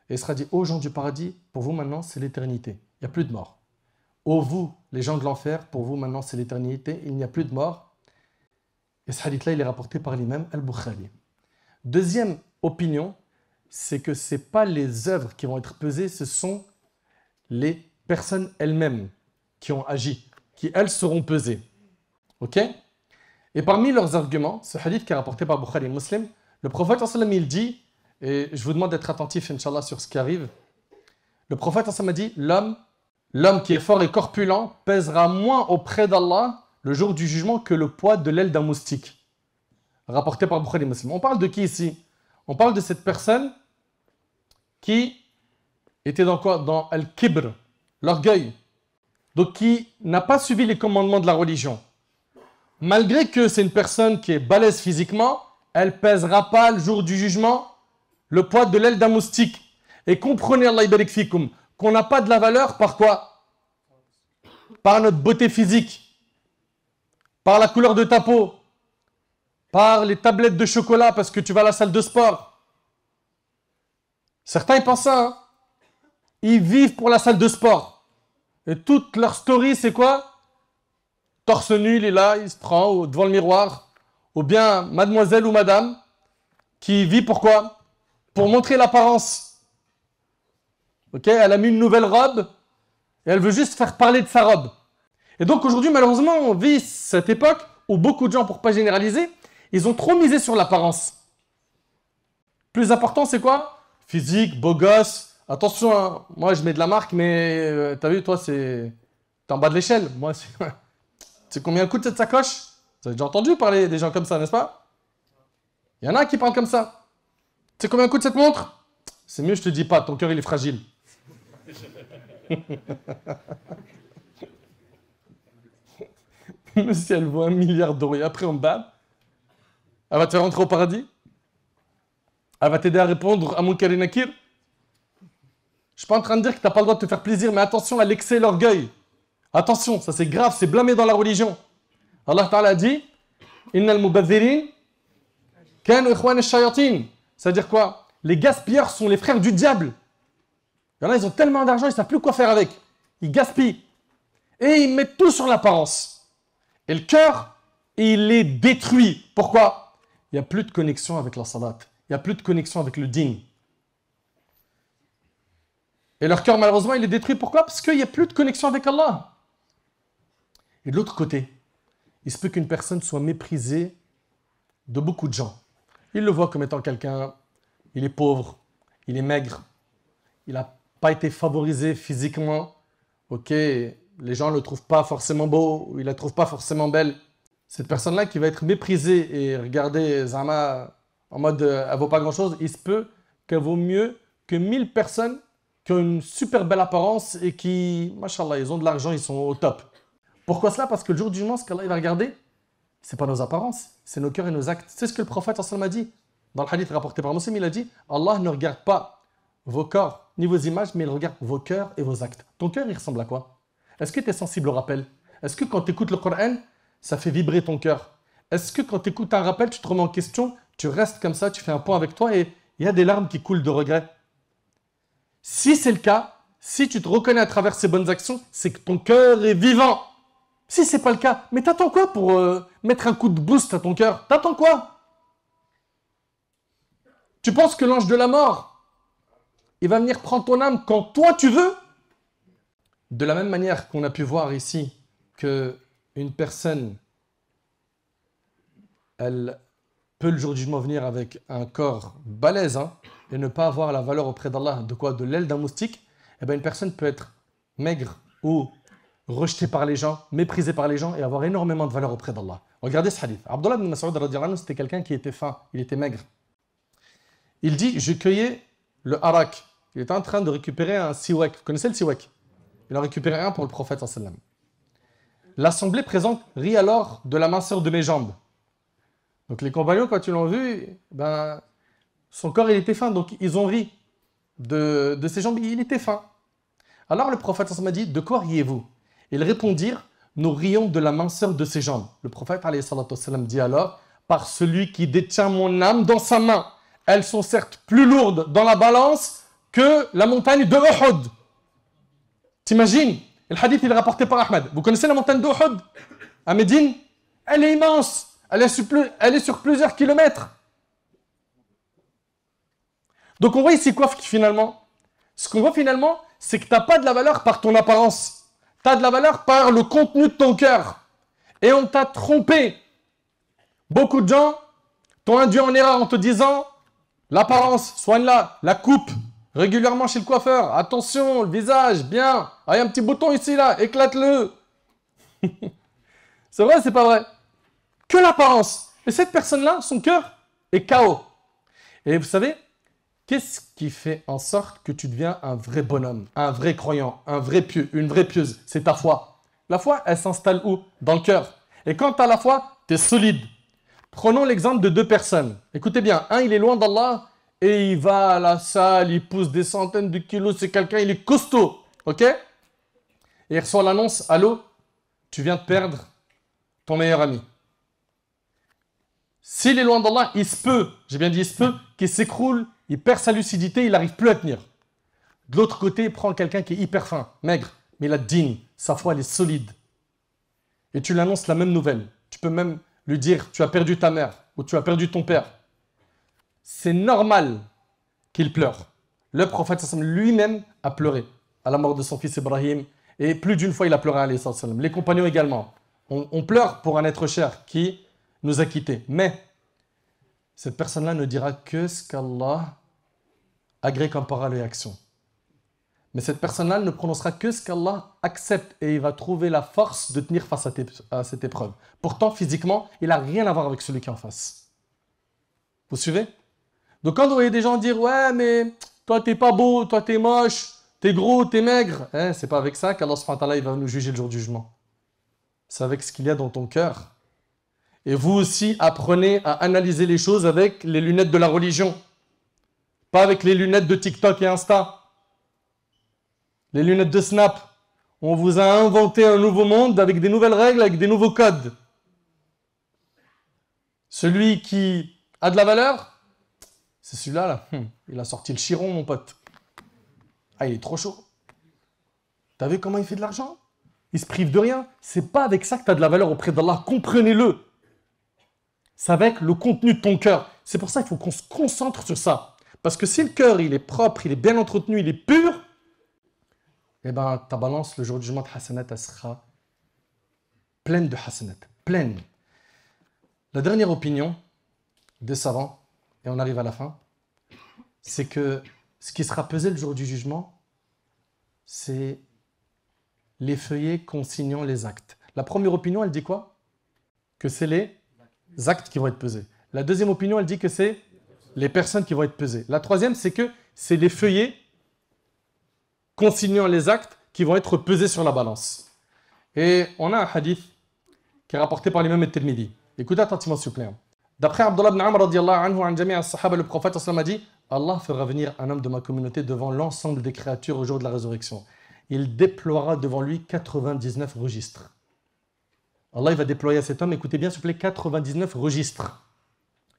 Et il sera dit, aux gens du paradis, pour vous maintenant, c'est l'éternité. Il n'y a plus de mort. Ô vous, les gens de l'enfer, pour vous maintenant, c'est l'éternité. Il n'y a plus de mort. Et ce hadith-là, il est rapporté par l'imam Al-Bukhari. Deuxième opinion, c'est que ce n'est pas les œuvres qui vont être pesées, ce sont les personnes elles-mêmes qui ont agi, qui elles seront pesées. Ok? Et parmi leurs arguments, ce hadith qui est rapporté par Bukhari et Muslim, le prophète il dit, et je vous demande d'être attentif, Inch'Allah, sur ce qui arrive. Le prophète a dit, l'homme qui est fort et corpulent pèsera moins auprès d'Allah le jour du jugement que le poids de l'aile d'un moustique. Rapporté par Bukhari et Muslim. On parle de qui ici? On parle de cette personne qui était dans quoi? Dans Al-Kibr, l'orgueil. Donc qui n'a pas suivi les commandements de la religion. Malgré que c'est une personne qui est balèze physiquement, elle ne pèsera pas le jour du jugement le poids de l'aile d'un moustique. Et comprenez, Allah ibarik fikoum, qu'on n'a pas de la valeur par quoi? Par notre beauté physique, par la couleur de ta peau, par les tablettes de chocolat parce que tu vas à la salle de sport. Certains ils pensent ça, hein? Ils vivent pour la salle de sport. Et toute leur story c'est quoi? Torse nu, il est là, il se prend devant le miroir. Ou bien mademoiselle ou madame qui vit pourquoi? Pour montrer l'apparence. Ok, elle a mis une nouvelle robe et elle veut juste faire parler de sa robe. Et donc aujourd'hui, malheureusement, on vit cette époque où beaucoup de gens, pour ne pas généraliser, ils ont trop misé sur l'apparence. Plus important, c'est quoi? Physique, beau gosse. Attention, hein, moi je mets de la marque, mais t'as vu, toi, t'es en bas de l'échelle. Moi, c'est... Tu sais combien coûte cette sacoche? Vous avez déjà entendu parler des gens comme ça, n'est-ce pas? Il y en a qui parlent comme ça. Tu sais combien coûte cette montre? C'est mieux, je te dis pas, ton cœur il est fragile. Mais si elle vaut 1 milliard d'euros et après on bat, elle va te faire rentrer au paradis? Elle va t'aider à répondre à Munkar et Nakir? Je suis pas en train de dire que tu n'as pas le droit de te faire plaisir, mais attention à l'excès et l'orgueil. Attention, ça c'est grave, c'est blâmé dans la religion. Allah Ta'ala a dit Innal mubadhirin kanu ikhwan ash-shayatin. C'est-à-dire quoi? Les gaspilleurs sont les frères du diable. Il y en a, ils ont tellement d'argent, ils ne savent plus quoi faire avec. Ils gaspillent. Et ils mettent tout sur l'apparence. Et le cœur, il est détruit. Pourquoi? Il n'y a plus de connexion avec la salat. Il n'y a plus de connexion avec le din. Et leur cœur, malheureusement, il est détruit. Pourquoi? Parce qu'il n'y a plus de connexion avec Allah. Et de l'autre côté, il se peut qu'une personne soit méprisée de beaucoup de gens. Ils le voient comme étant quelqu'un, il est pauvre, il est maigre, il n'a pas été favorisé physiquement. Ok, les gens ne le trouvent pas forcément beau, ou ils ne la trouvent pas forcément belle. Cette personne-là qui va être méprisée et regardée Zama en mode elle ne vaut pas grand-chose, il se peut qu'elle vaut mieux que 1000 personnes qui ont une super belle apparence et qui, machallah, ils ont de l'argent, ils sont au top. Pourquoi cela? Parce que le jour du jugement, ce qu'Allah va regarder, ce n'est pas nos apparences, c'est nos cœurs et nos actes. C'est ce que le prophète a dit. Dans le hadith rapporté par Muslim, il a dit Allah ne regarde pas vos corps ni vos images, mais il regarde vos cœurs et vos actes. Ton cœur, il ressemble à quoi? Est-ce que tu es sensible au rappel? Est-ce que quand tu écoutes le Coran, ça fait vibrer ton cœur? Est-ce que quand tu écoutes un rappel, tu te remets en question, tu restes comme ça, tu fais un point avec toi et il y a des larmes qui coulent de regret? Si c'est le cas, si tu te reconnais à travers ces bonnes actions, c'est que ton cœur est vivant. Si ce n'est pas le cas, mais t'attends quoi pour mettre un coup de boost à ton cœur? T'attends quoi? Tu penses que l'ange de la mort, il va venir prendre ton âme quand toi tu veux. De la même manière qu'on a pu voir ici qu'une personne, elle peut le jour du jugement venir avec un corps balèze et ne pas avoir la valeur auprès d'Allah de quoi? De l'aile d'un moustique. Eh bien, une personne peut être maigre ou rejetée par les gens, méprisée par les gens et avoir énormément de valeur auprès d'Allah. Regardez ce hadith. Abdullah ibn Mas'ud radhiyallahu anhu, c'était quelqu'un qui était fin, il était maigre. Il dit, je cueillais le harak. Il était en train de récupérer un siwak. Vous connaissez le siwak? Il en a récupéré un pour le prophète sallallahu alayhi wa sallam. L'assemblée présente rit alors de la minceur de mes jambes. Donc les compagnons, quand ils l'ont vu, ben, son corps il était fin, donc ils ont ri de ses jambes, il était fin. Alors le prophète sallallahu alayhi wa sallam a dit, de quoi riez-vous? Ils répondirent, nous rions de la minceur de ses jambes. Le prophète alayhi wa sallam dit alors, par celui qui détient mon âme dans sa main. Elles sont certes plus lourdes dans la balance que la montagne de Uhud. T'imagines? Le hadith il est rapporté par Ahmed. Vous connaissez la montagne de Uhud à Médine? Elle est immense. Elle est sur plusieurs kilomètres. Donc on voit ici quoi finalement? Ce qu'on voit finalement, c'est que tu n'as pas de la valeur par ton apparence. Tu as de la valeur par le contenu de ton cœur. Et on t'a trompé. Beaucoup de gens t'ont induit en erreur en te disant l'apparence, soigne-la, la coupe régulièrement chez le coiffeur. Attention, le visage, bien. Ah, il y a un petit bouton ici, là, éclate-le. C'est vrai, c'est pas vrai? Que l'apparence. Et cette personne-là, son cœur est KO. Et vous savez, qu'est-ce qui fait en sorte que tu deviens un vrai bonhomme, un vrai croyant, un vrai pieux, une vraie pieuse? C'est ta foi. La foi, elle s'installe où? Dans le cœur. Et quand tu as la foi, tu es solide. Prenons l'exemple de deux personnes. Écoutez bien, un, il est loin d'Allah et il va à la salle, il pousse des centaines de kilos, c'est quelqu'un, il est costaud, ok? Et il reçoit l'annonce, allô, tu viens de perdre ton meilleur ami. S'il est loin d'Allah, il se peut, j'ai bien dit il se peut, qu'il s'écroule, il perd sa lucidité, il n'arrive plus à tenir. De l'autre côté, il prend quelqu'un qui est hyper fin, maigre, mais il a digne, sa foi elle est solide. Et tu lui annonces la même nouvelle. Tu peux même lui dire, tu as perdu ta mère, ou tu as perdu ton père. C'est normal qu'il pleure. Le prophète lui-même a pleuré à la mort de son fils Ibrahim, et plus d'une fois il a pleuré alayhi salam. Les compagnons également. On pleure pour un être cher qui nous a quittés. Mais cette personne-là ne dira que ce qu'Allah agrée comme parole et action. Mais cette personne-là ne prononcera que ce qu'Allah accepte et il va trouver la force de tenir face à cette épreuve. Pourtant, physiquement, il n'a rien à voir avec celui qui est en face. Vous suivez? Donc quand vous voyez des gens dire « Ouais, mais toi, t'es pas beau, toi, t'es moche, t'es gros, t'es maigre. » C'est pas avec ça qu'Allah subhanahu wa ta'ala, il va nous juger le jour du jugement. C'est avec ce qu'il y a dans ton cœur. Et vous aussi, apprenez à analyser les choses avec les lunettes de la religion. Pas avec les lunettes de TikTok et Insta. Les lunettes de Snap. On vous a inventé un nouveau monde avec des nouvelles règles, avec des nouveaux codes. Celui qui a de la valeur, c'est celui-là, là. Il a sorti le chiron, mon pote. Ah, il est trop chaud. T'as vu comment il fait de l'argent? Il se prive de rien. C'est pas avec ça que tu as de la valeur auprès d'Allah. Comprenez-le. C'est avec le contenu de ton cœur. C'est pour ça qu'il faut qu'on se concentre sur ça. Parce que si le cœur, il est propre, il est bien entretenu, il est pur, eh bien, ta balance, le jour du jugement de hasanat, elle sera pleine de hasanat. Pleine. La dernière opinion des savants, et on arrive à la fin, c'est que ce qui sera pesé le jour du jugement, c'est les feuillets consignant les actes. La première opinion, elle dit quoi? Que c'est les actes qui vont être pesés. La deuxième opinion, elle dit que c'est les personnes qui vont être pesées. La troisième, c'est que c'est les feuillets consignant les actes qui vont être pesés sur la balance. Et on a un hadith qui est rapporté par l'imam al-Tirmidhi. Écoutez attentivement s'il vous plaît. D'après Abdullah ibn Amr radiyallahu anhu, an jami' as-sahaba, le prophète a dit, Allah fera venir un homme de ma communauté devant l'ensemble des créatures au jour de la résurrection. Il déploiera devant lui 99 registres. Allah il va déployer à cet homme, écoutez bien s'il vous plaît, 99 registres.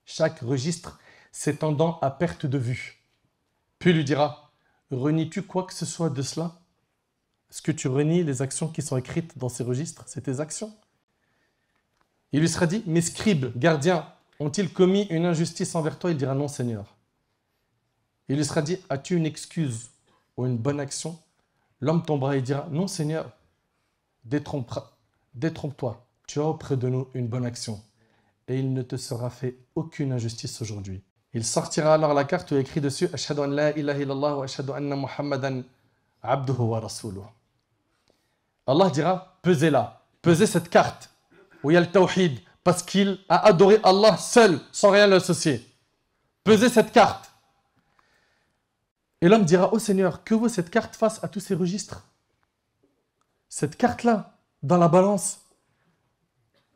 Chaque registre s'étendant à perte de vue. Puis il lui dira, renies-tu quoi que ce soit de cela? Est-ce que tu renies les actions qui sont écrites dans ces registres? C'est tes actions. Il lui sera dit, mes scribes, gardiens, ont-ils commis une injustice envers toi? Il dira, non Seigneur. Il lui sera dit, as-tu une excuse ou une bonne action? L'homme tombera et dira, non Seigneur, détrompe-toi, tu as auprès de nous une bonne action. Et il ne te sera fait aucune injustice aujourd'hui. Il sortira alors la carte où il est écrit dessus, Ashhadu an la ilaha illallah wa ashhadu anna Muhammadan abduhu wa rasuluh. Allah dira, pesez-la, pesez cette carte où il y a le tawhid, parce qu'il a adoré Allah seul, sans rien l'associer. Pesez cette carte. Et l'homme dira, oh Seigneur, que vaut cette carte face à tous ces registres? Cette carte-là, dans la balance,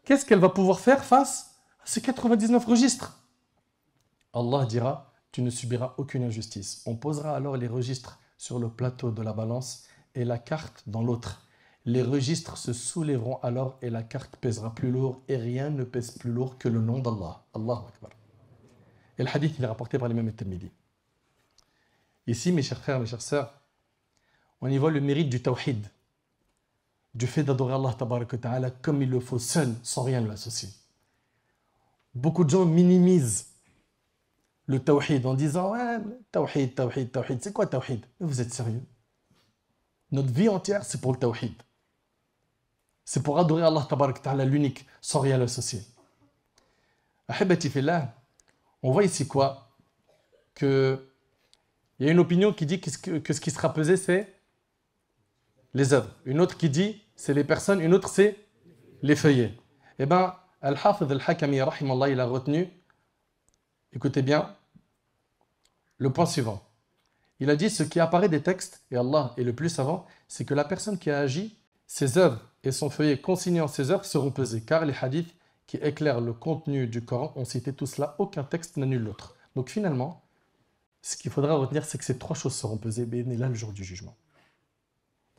qu'est-ce qu'elle va pouvoir faire face à ces 99 registres? Allah dira, tu ne subiras aucune injustice. On posera alors les registres sur le plateau de la balance et la carte dans l'autre. Les registres se soulèveront alors et la carte pèsera plus lourd et rien ne pèse plus lourd que le nom d'Allah. Allahu Akbar. Et le hadith il est rapporté par l'imam al-Tirmidhi. Ici, mes chers frères, mes chères sœurs, on y voit le mérite du tawhid, du fait d'adorer Allah tabaraka wa ta'ala comme il le faut seul, sans rien lui associer. Beaucoup de gens minimisent le tawhid en disant ouais, tawhid, tawhid, tawhid, c'est quoi tawhid? Vous êtes sérieux? Notre vie entière, c'est pour le tawhid. C'est pour adorer Allah tabaraka wa ta'ala l'unique, sans rien l'associer. Ahibati fillah, on voit ici quoi? Que il y a une opinion qui dit que ce qui sera pesé, c'est les œuvres. Une autre qui dit, c'est les personnes. Une autre, c'est les feuillets. Eh bien, Al-Hafidh al-Hakami, rahimallah, il a retenu, écoutez bien, le point suivant. Il a dit, ce qui apparaît des textes, et Allah est le plus savant, c'est que la personne qui a agi, ses œuvres et son feuillet consignant ses œuvres seront pesés. Car les hadiths qui éclairent le contenu du Coran ont cité tout cela, aucun texte n'annule l'autre. Donc finalement, ce qu'il faudra retenir, c'est que ces trois choses seront pesées, et là, le jour du jugement.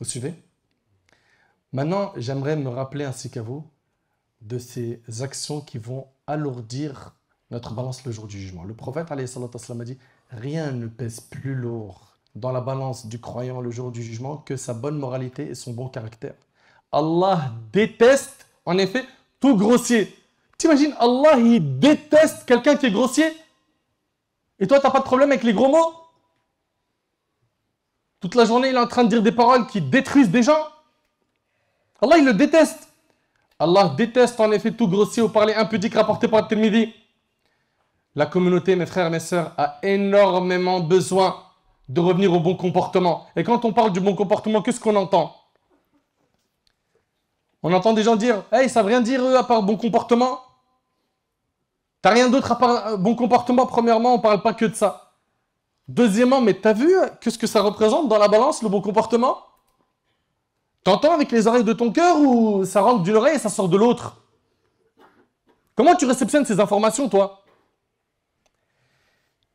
Vous suivez? Maintenant, j'aimerais me rappeler, ainsi qu'à vous, de ces actions qui vont alourdir notre balance le jour du jugement. Le prophète, alayhi salatu wassalam, a dit, rien ne pèse plus lourd dans la balance du croyant le jour du jugement que sa bonne moralité et son bon caractère. Allah déteste, en effet, tout grossier. T'imagines, Allah, il déteste quelqu'un qui est grossier? Et toi, tu n'as pas de problème avec les gros mots? Toute la journée, il est en train de dire des paroles qui détruisent des gens. Allah, il le déteste. Allah déteste en effet tout grossier ou parler impudique rapporté par Tirmidhi. La communauté, mes frères et mes sœurs, a énormément besoin de revenir au bon comportement. Et quand on parle du bon comportement, qu'est-ce qu'on entend? On entend des gens dire « Hey, ils savent rien dire eux à part bon comportement ». T'as rien d'autre à part bon comportement, premièrement, on ne parle pas que de ça. Deuxièmement, mais t'as vu qu'est-ce que ça représente dans la balance, le bon comportement? T'entends avec les oreilles de ton cœur ou ça rentre d'une oreille et ça sort de l'autre? Comment tu réceptionnes ces informations, toi?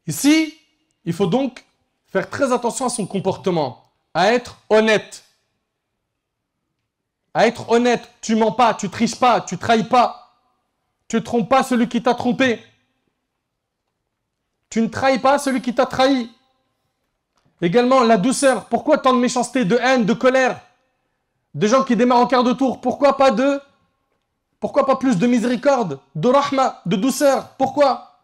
Ici, il faut donc faire très attention à son comportement, à être honnête. À être honnête, tu mens pas, tu triches pas, tu trahis pas. Tu ne trompes pas celui qui t'a trompé. Tu ne trahis pas celui qui t'a trahi. Également, la douceur. Pourquoi tant de méchanceté, de haine, de colère? Des gens qui démarrent en quart de tour. Pourquoi pas plus de miséricorde, de rahma, de douceur? Pourquoi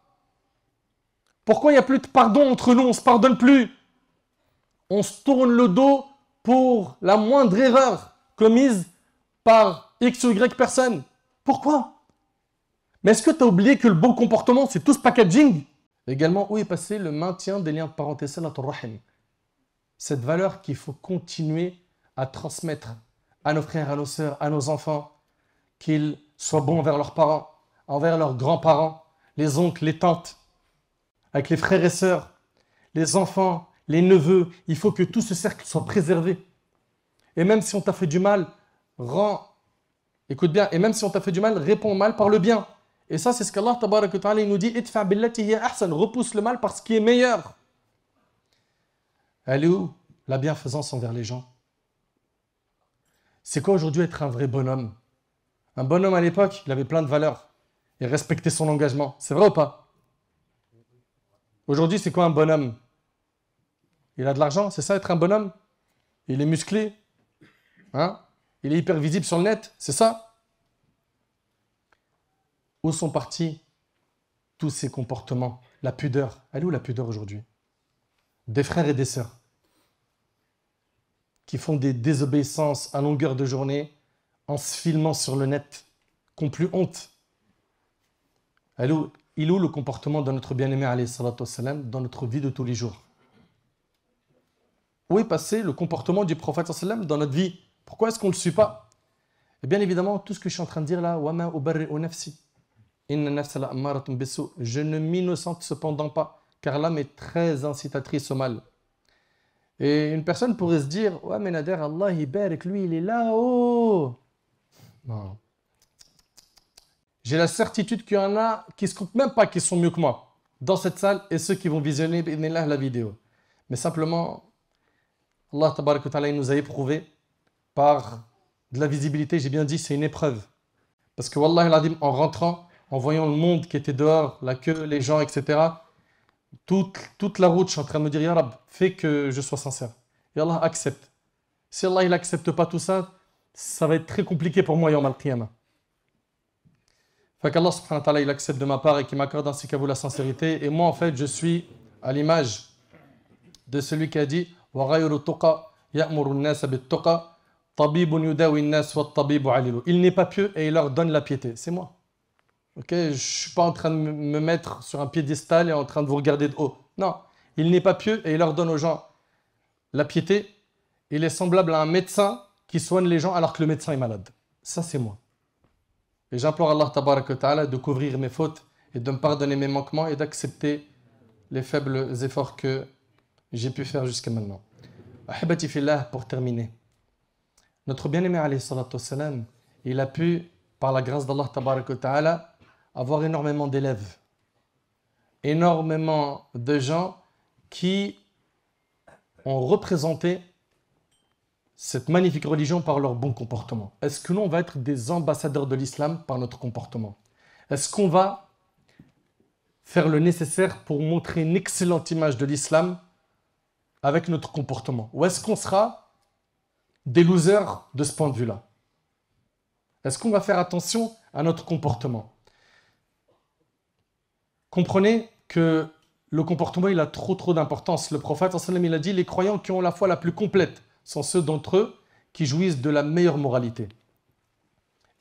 il n'y a plus de pardon entre nous? On ne se pardonne plus. On se tourne le dos pour la moindre erreur commise par X ou Y personne. Pourquoi? Mais est-ce que tu as oublié que le bon comportement, c'est tout ce packaging? Également, où est passé le maintien des liens de parenté, salatul rahim? Cette valeur qu'il faut continuer à transmettre à nos frères, à nos sœurs, à nos enfants, qu'ils soient bons envers leurs parents, envers leurs grands-parents, les oncles, les tantes, avec les frères et sœurs, les enfants, les neveux. Il faut que tout ce cercle soit préservé. Et même si on t'a fait du mal, écoute bien, et même si on t'a fait du mal, réponds au mal par le bien. Et ça, c'est ce qu'Allah tabaraka wa ta'ala il nous dit, idfa billati hiya ahsan, repousse le mal par ce qui est meilleur. Elle est où la bienfaisance envers les gens? C'est quoi aujourd'hui être un vrai bonhomme? Un bonhomme à l'époque, il avait plein de valeurs. Il respectait son engagement. C'est vrai ou pas? Aujourd'hui, c'est quoi un bonhomme? Il a de l'argent, c'est ça être un bonhomme? Il est musclé? Hein? Il est hyper visible sur le net, c'est ça? Où sont partis tous ces comportements? La pudeur. Elle est où la pudeur aujourd'hui? des frères et des sœurs qui font des désobéissances à longueur de journée en se filmant sur le net, qui n'ont plus honte. Il est où le comportement de notre bien-aimé alayhi salatu wassalam dans notre vie de tous les jours? Où est passé le comportement du prophète sallallahu alayhi wa sallam dans notre vie? Pourquoi est-ce qu'on ne le suit pas? Et bien évidemment, tout ce que je suis en train de dire là, وَمَا أُبَرِّئُ نَفْسِي إِنَّ النَّفْسَ لَأَمَّارَةٌ بِالسُّوءِ, je ne m'innocente cependant pas, car l'âme est très incitatrice au mal. Et une personne pourrait se dire, ouais mais Nader, Allah il barik, lui il est là-haut. Non. J'ai la certitude qu'il y en a qui ne se comptent même pas qui sont mieux que moi dans cette salle et ceux qui vont visionner la vidéo. Mais simplement, Allah tabarak wa ta'ala, il nous a éprouvé par de la visibilité. J'ai bien dit, c'est une épreuve. Parce que Wallah al-Adim, en rentrant, en voyant le monde qui était dehors, la queue, les gens, etc., toute la route, je suis en train de me dire, Ya Rab, fais que je sois sincère. Et Allah accepte. Si Allah il n'accepte pas tout ça, ça va être très compliqué pour moi, Yawm al-Qiyamah. Fait qu'Allah subhanahu wa ta'ala, il accepte de ma part et qu'il m'accorde ainsi qu'à vous la sincérité. Et moi, en fait, je suis à l'image de celui qui a dit وَغَيْرُ التُّقَى يَأْمُرُ النَّاسَ بِالتُّقَى طَبِيبٌ يُدَاوِي النَّاسَ وَالطَّبِيبُ عَلِيلُ. Il n'est pas pieux et il leur donne la piété. C'est moi. Ok, je ne suis pas en train de me mettre sur un piédestal et en train de vous regarder de haut. Non, il n'est pas pieux et il leur donne aux gens la piété. Il est semblable à un médecin qui soigne les gens alors que le médecin est malade. Ça, c'est moi. Et j'implore Allah tabarak wa ta'ala de couvrir mes fautes et de me pardonner mes manquements et d'accepter les faibles efforts que j'ai pu faire jusqu'à maintenant. Ahibati fillah, pour terminer. Notre bien-aimé alayhi salatu wassalam, il a pu, par la grâce d'Allah tabarak wa ta'ala, avoir énormément d'élèves, énormément de gens qui ont représenté cette magnifique religion par leur bon comportement. Est-ce que l'on va être des ambassadeurs de l'islam par notre comportement? Est-ce qu'on va faire le nécessaire pour montrer une excellente image de l'islam avec notre comportement? Ou est-ce qu'on sera des losers de ce point de vue-là? Est-ce qu'on va faire attention à notre comportement? Comprenez que le comportement, il a trop d'importance. Le prophète, il a dit, les croyants qui ont la foi la plus complète sont ceux d'entre eux qui jouissent de la meilleure moralité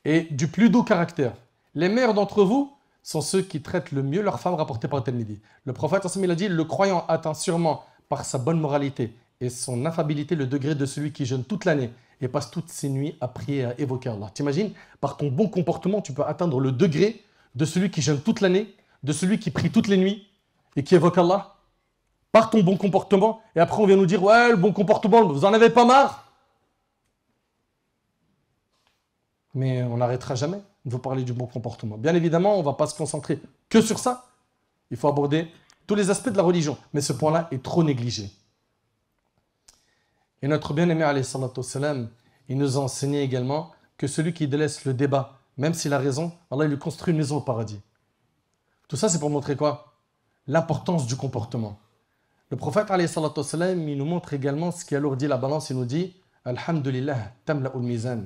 et du plus doux caractère. Les meilleurs d'entre vous sont ceux qui traitent le mieux leurs femmes, rapportées par Tirmidhi. Le prophète, il a dit, le croyant atteint sûrement par sa bonne moralité et son affabilité le degré de celui qui jeûne toute l'année et passe toutes ses nuits à prier et à évoquer Allah. T'imagines, par ton bon comportement, tu peux atteindre le degré de celui qui jeûne toute l'année, de celui qui prie toutes les nuits et qui évoque Allah, par ton bon comportement. Et après on vient nous dire, ouais, le bon comportement, vous en avez pas marre? Mais on n'arrêtera jamais de vous parler du bon comportement. Bien évidemment, on ne va pas se concentrer que sur ça. Il faut aborder tous les aspects de la religion. Mais ce point-là est trop négligé. Et notre bien-aimé, alayhi salatu wassalam, il nous a enseigné également que celui qui délaisse le débat, même s'il a raison, Allah il lui construit une maison au paradis. Tout ça, c'est pour montrer quoi? L'importance du comportement. Le prophète, alayhi salatu wassalam, il nous montre également ce qui alourdit la balance. Il nous dit Alhamdulillah, tamla'ul mizan.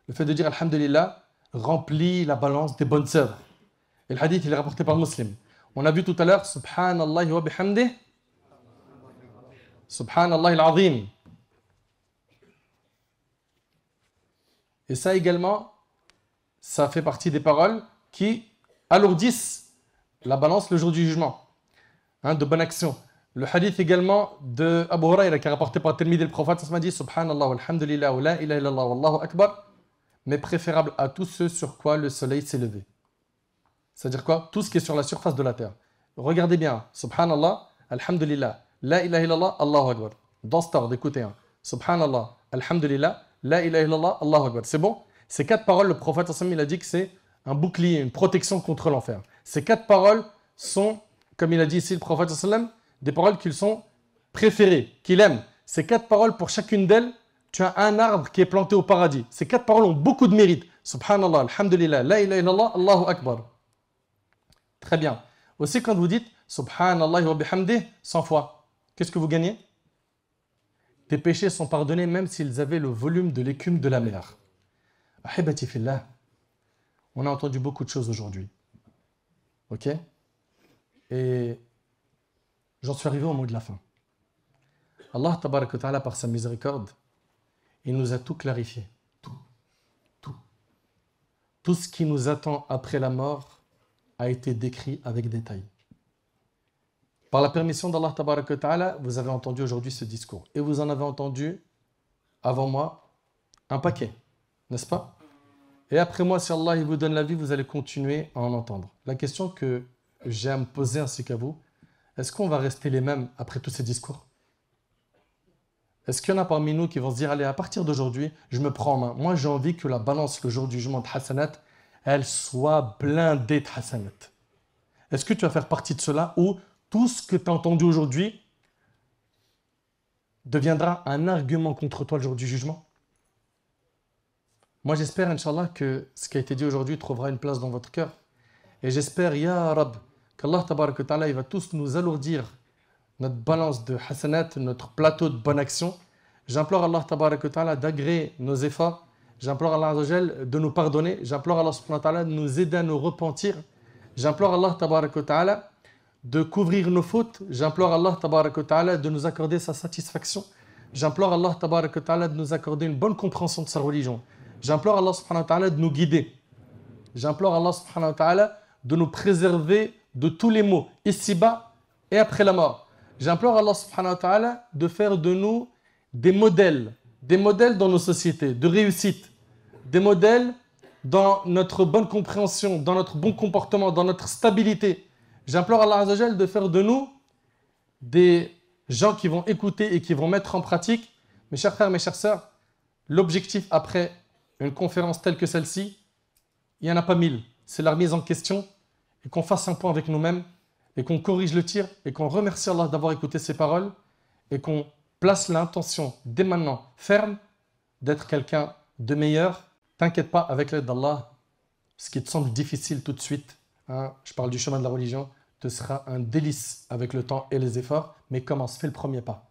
Le fait de dire Alhamdulillah remplit la balance des bonnes œuvres. Et le hadith, il est rapporté par Muslim. On a vu tout à l'heure Subhanallah wa bihamdih, Subhanallah al-azim. Et ça également, ça fait partie des paroles qui alourdissent la balance le jour du jugement, de bonne action. Le hadith également de Abu Huraira qui est rapporté par Tirmidhi, le prophète m'a dit Subhanallah walhamdulillah wa la ilaha illallah wallahu akbar, mais préférable à tous ceux sur quoi le soleil s'est levé. C'est-à-dire quoi? Tout ce qui est sur la surface de la terre. Regardez bien, Subhanallah, alhamdulillah, la ilaha illallah, Allahu akbar. Dans ce ordre, écoutez. Subhanallah, alhamdulillah, la ilaha illallah, Allahu akbar. C'est bon? Ces quatre paroles, le prophète il a dit que c'est un bouclier, une protection contre l'enfer. Ces quatre paroles sont, comme il a dit ici le prophète des paroles qu'ils sont préférées, qu'il aime. Ces quatre paroles, pour chacune d'elles, tu as un arbre qui est planté au paradis. Ces quatre paroles ont beaucoup de mérite. Subhanallah, alhamdulillah, la ilaha illallah, Allahu akbar. Très bien. Aussi, quand vous dites Subhanallah wa bihamdih 100 fois, qu'est-ce que vous gagnez? Tes péchés sont pardonnés même s'ils avaient le volume de l'écume de la mer. Ahibati fillah, on a entendu beaucoup de choses aujourd'hui. Ok? Et j'en suis arrivé au mot de la fin. Allah tabaraka wa ta'ala, par sa miséricorde, il nous a tout clarifié. Tout. Tout. Tout ce qui nous attend après la mort a été décrit avec détail. Par la permission d'Allah tabaraka wa ta'ala, vous avez entendu aujourd'hui ce discours. Et vous en avez entendu, avant moi, un paquet. N'est-ce pas? Et après moi, si Allah il vous donne la vie, vous allez continuer à en entendre. La question que j'ai à me poser ainsi qu'à vous, est-ce qu'on va rester les mêmes après tous ces discours? Est-ce qu'il y en a parmi nous qui vont se dire, allez, à partir d'aujourd'hui, je me prends en main. Moi, j'ai envie que la balance, le jour du jugement de Hassanat, elle soit blindée de Hassanat. Est-ce que tu vas faire partie de cela ou tout ce que tu as entendu aujourd'hui deviendra un argument contre toi le jour du jugement? Moi, j'espère, Inch'Allah, que ce qui a été dit aujourd'hui trouvera une place dans votre cœur. Et j'espère, Ya Rab, qu'Allah Tabarak wa Ta'ala, il va tous nous alourdir notre balance de hasanat, notre plateau de bonne action. J'implore Allah Tabarak wa Ta'ala d'agréer nos efforts. J'implore Allah Azza wa Jal de nous pardonner. J'implore Allah Subhanahu wa Ta'ala de nous aider à nous repentir. J'implore Allah Tabarak wa Ta'ala de couvrir nos fautes. J'implore Allah Tabarak wa Ta'ala de nous accorder sa satisfaction. J'implore Allah Tabarak wa Ta'ala de nous accorder une bonne compréhension de sa religion. J'implore Allah Subhanahu wa Ta'ala de nous guider. J'implore Allah Subhanahu wa Ta'ala de nous préserver de tous les maux, ici-bas et après la mort. J'implore Allah Subhanahu wa Ta'ala de faire de nous des modèles dans nos sociétés, de réussite, des modèles dans notre bonne compréhension, dans notre bon comportement, dans notre stabilité. J'implore Allah Azza wa Jal de faire de nous des gens qui vont écouter et qui vont mettre en pratique. Mes chers frères, mes chères sœurs, l'objectif après une conférence telle que celle-ci, il n'y en a pas 1000. C'est la remise en question et qu'on fasse un point avec nous-mêmes et qu'on corrige le tir et qu'on remercie Allah d'avoir écouté ces paroles et qu'on place l'intention dès maintenant ferme d'être quelqu'un de meilleur. T'inquiète pas, avec l'aide d'Allah, ce qui te semble difficile tout de suite, hein, je parle du chemin de la religion, te sera un délice avec le temps et les efforts, mais commence, fais le premier pas.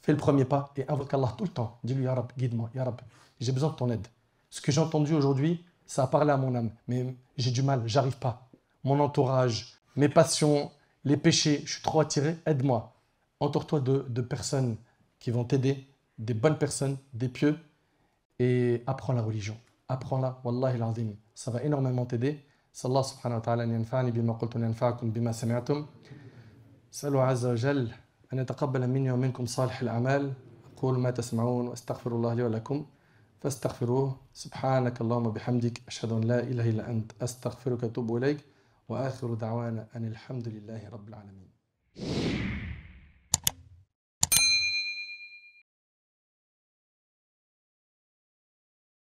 Fais le premier pas et invoque Allah tout le temps. Dis-lui, Ya Rab, guide-moi, Ya Rab, j'ai besoin de ton aide. Ce que j'ai entendu aujourd'hui, ça a parlé à mon âme, mais j'ai du mal, j'arrive pas. Mon entourage, mes passions, les péchés, je suis trop attiré, aide-moi. Entoure-toi de personnes qui vont t'aider, des bonnes personnes, des pieux, et apprends la religion. Apprends-la, wallahi l'azim. Ça va énormément t'aider. Sallallahu subhanahu wa ta'ala yanfa'ani bima qultu yanfa'akum bima sami'tum. Salu azza wa jal an yataqabbala minni wa minkum salih al-a'mal. أقول ما تسمعون وأستغفر الله لي ولكم فاستغفروه سبحانك اللهم وبحمدك أشهد أن لا إله إلا أنت أستغفرك وأتوب إليك وآخر دعوانا أن الحمد لله رب العالمين.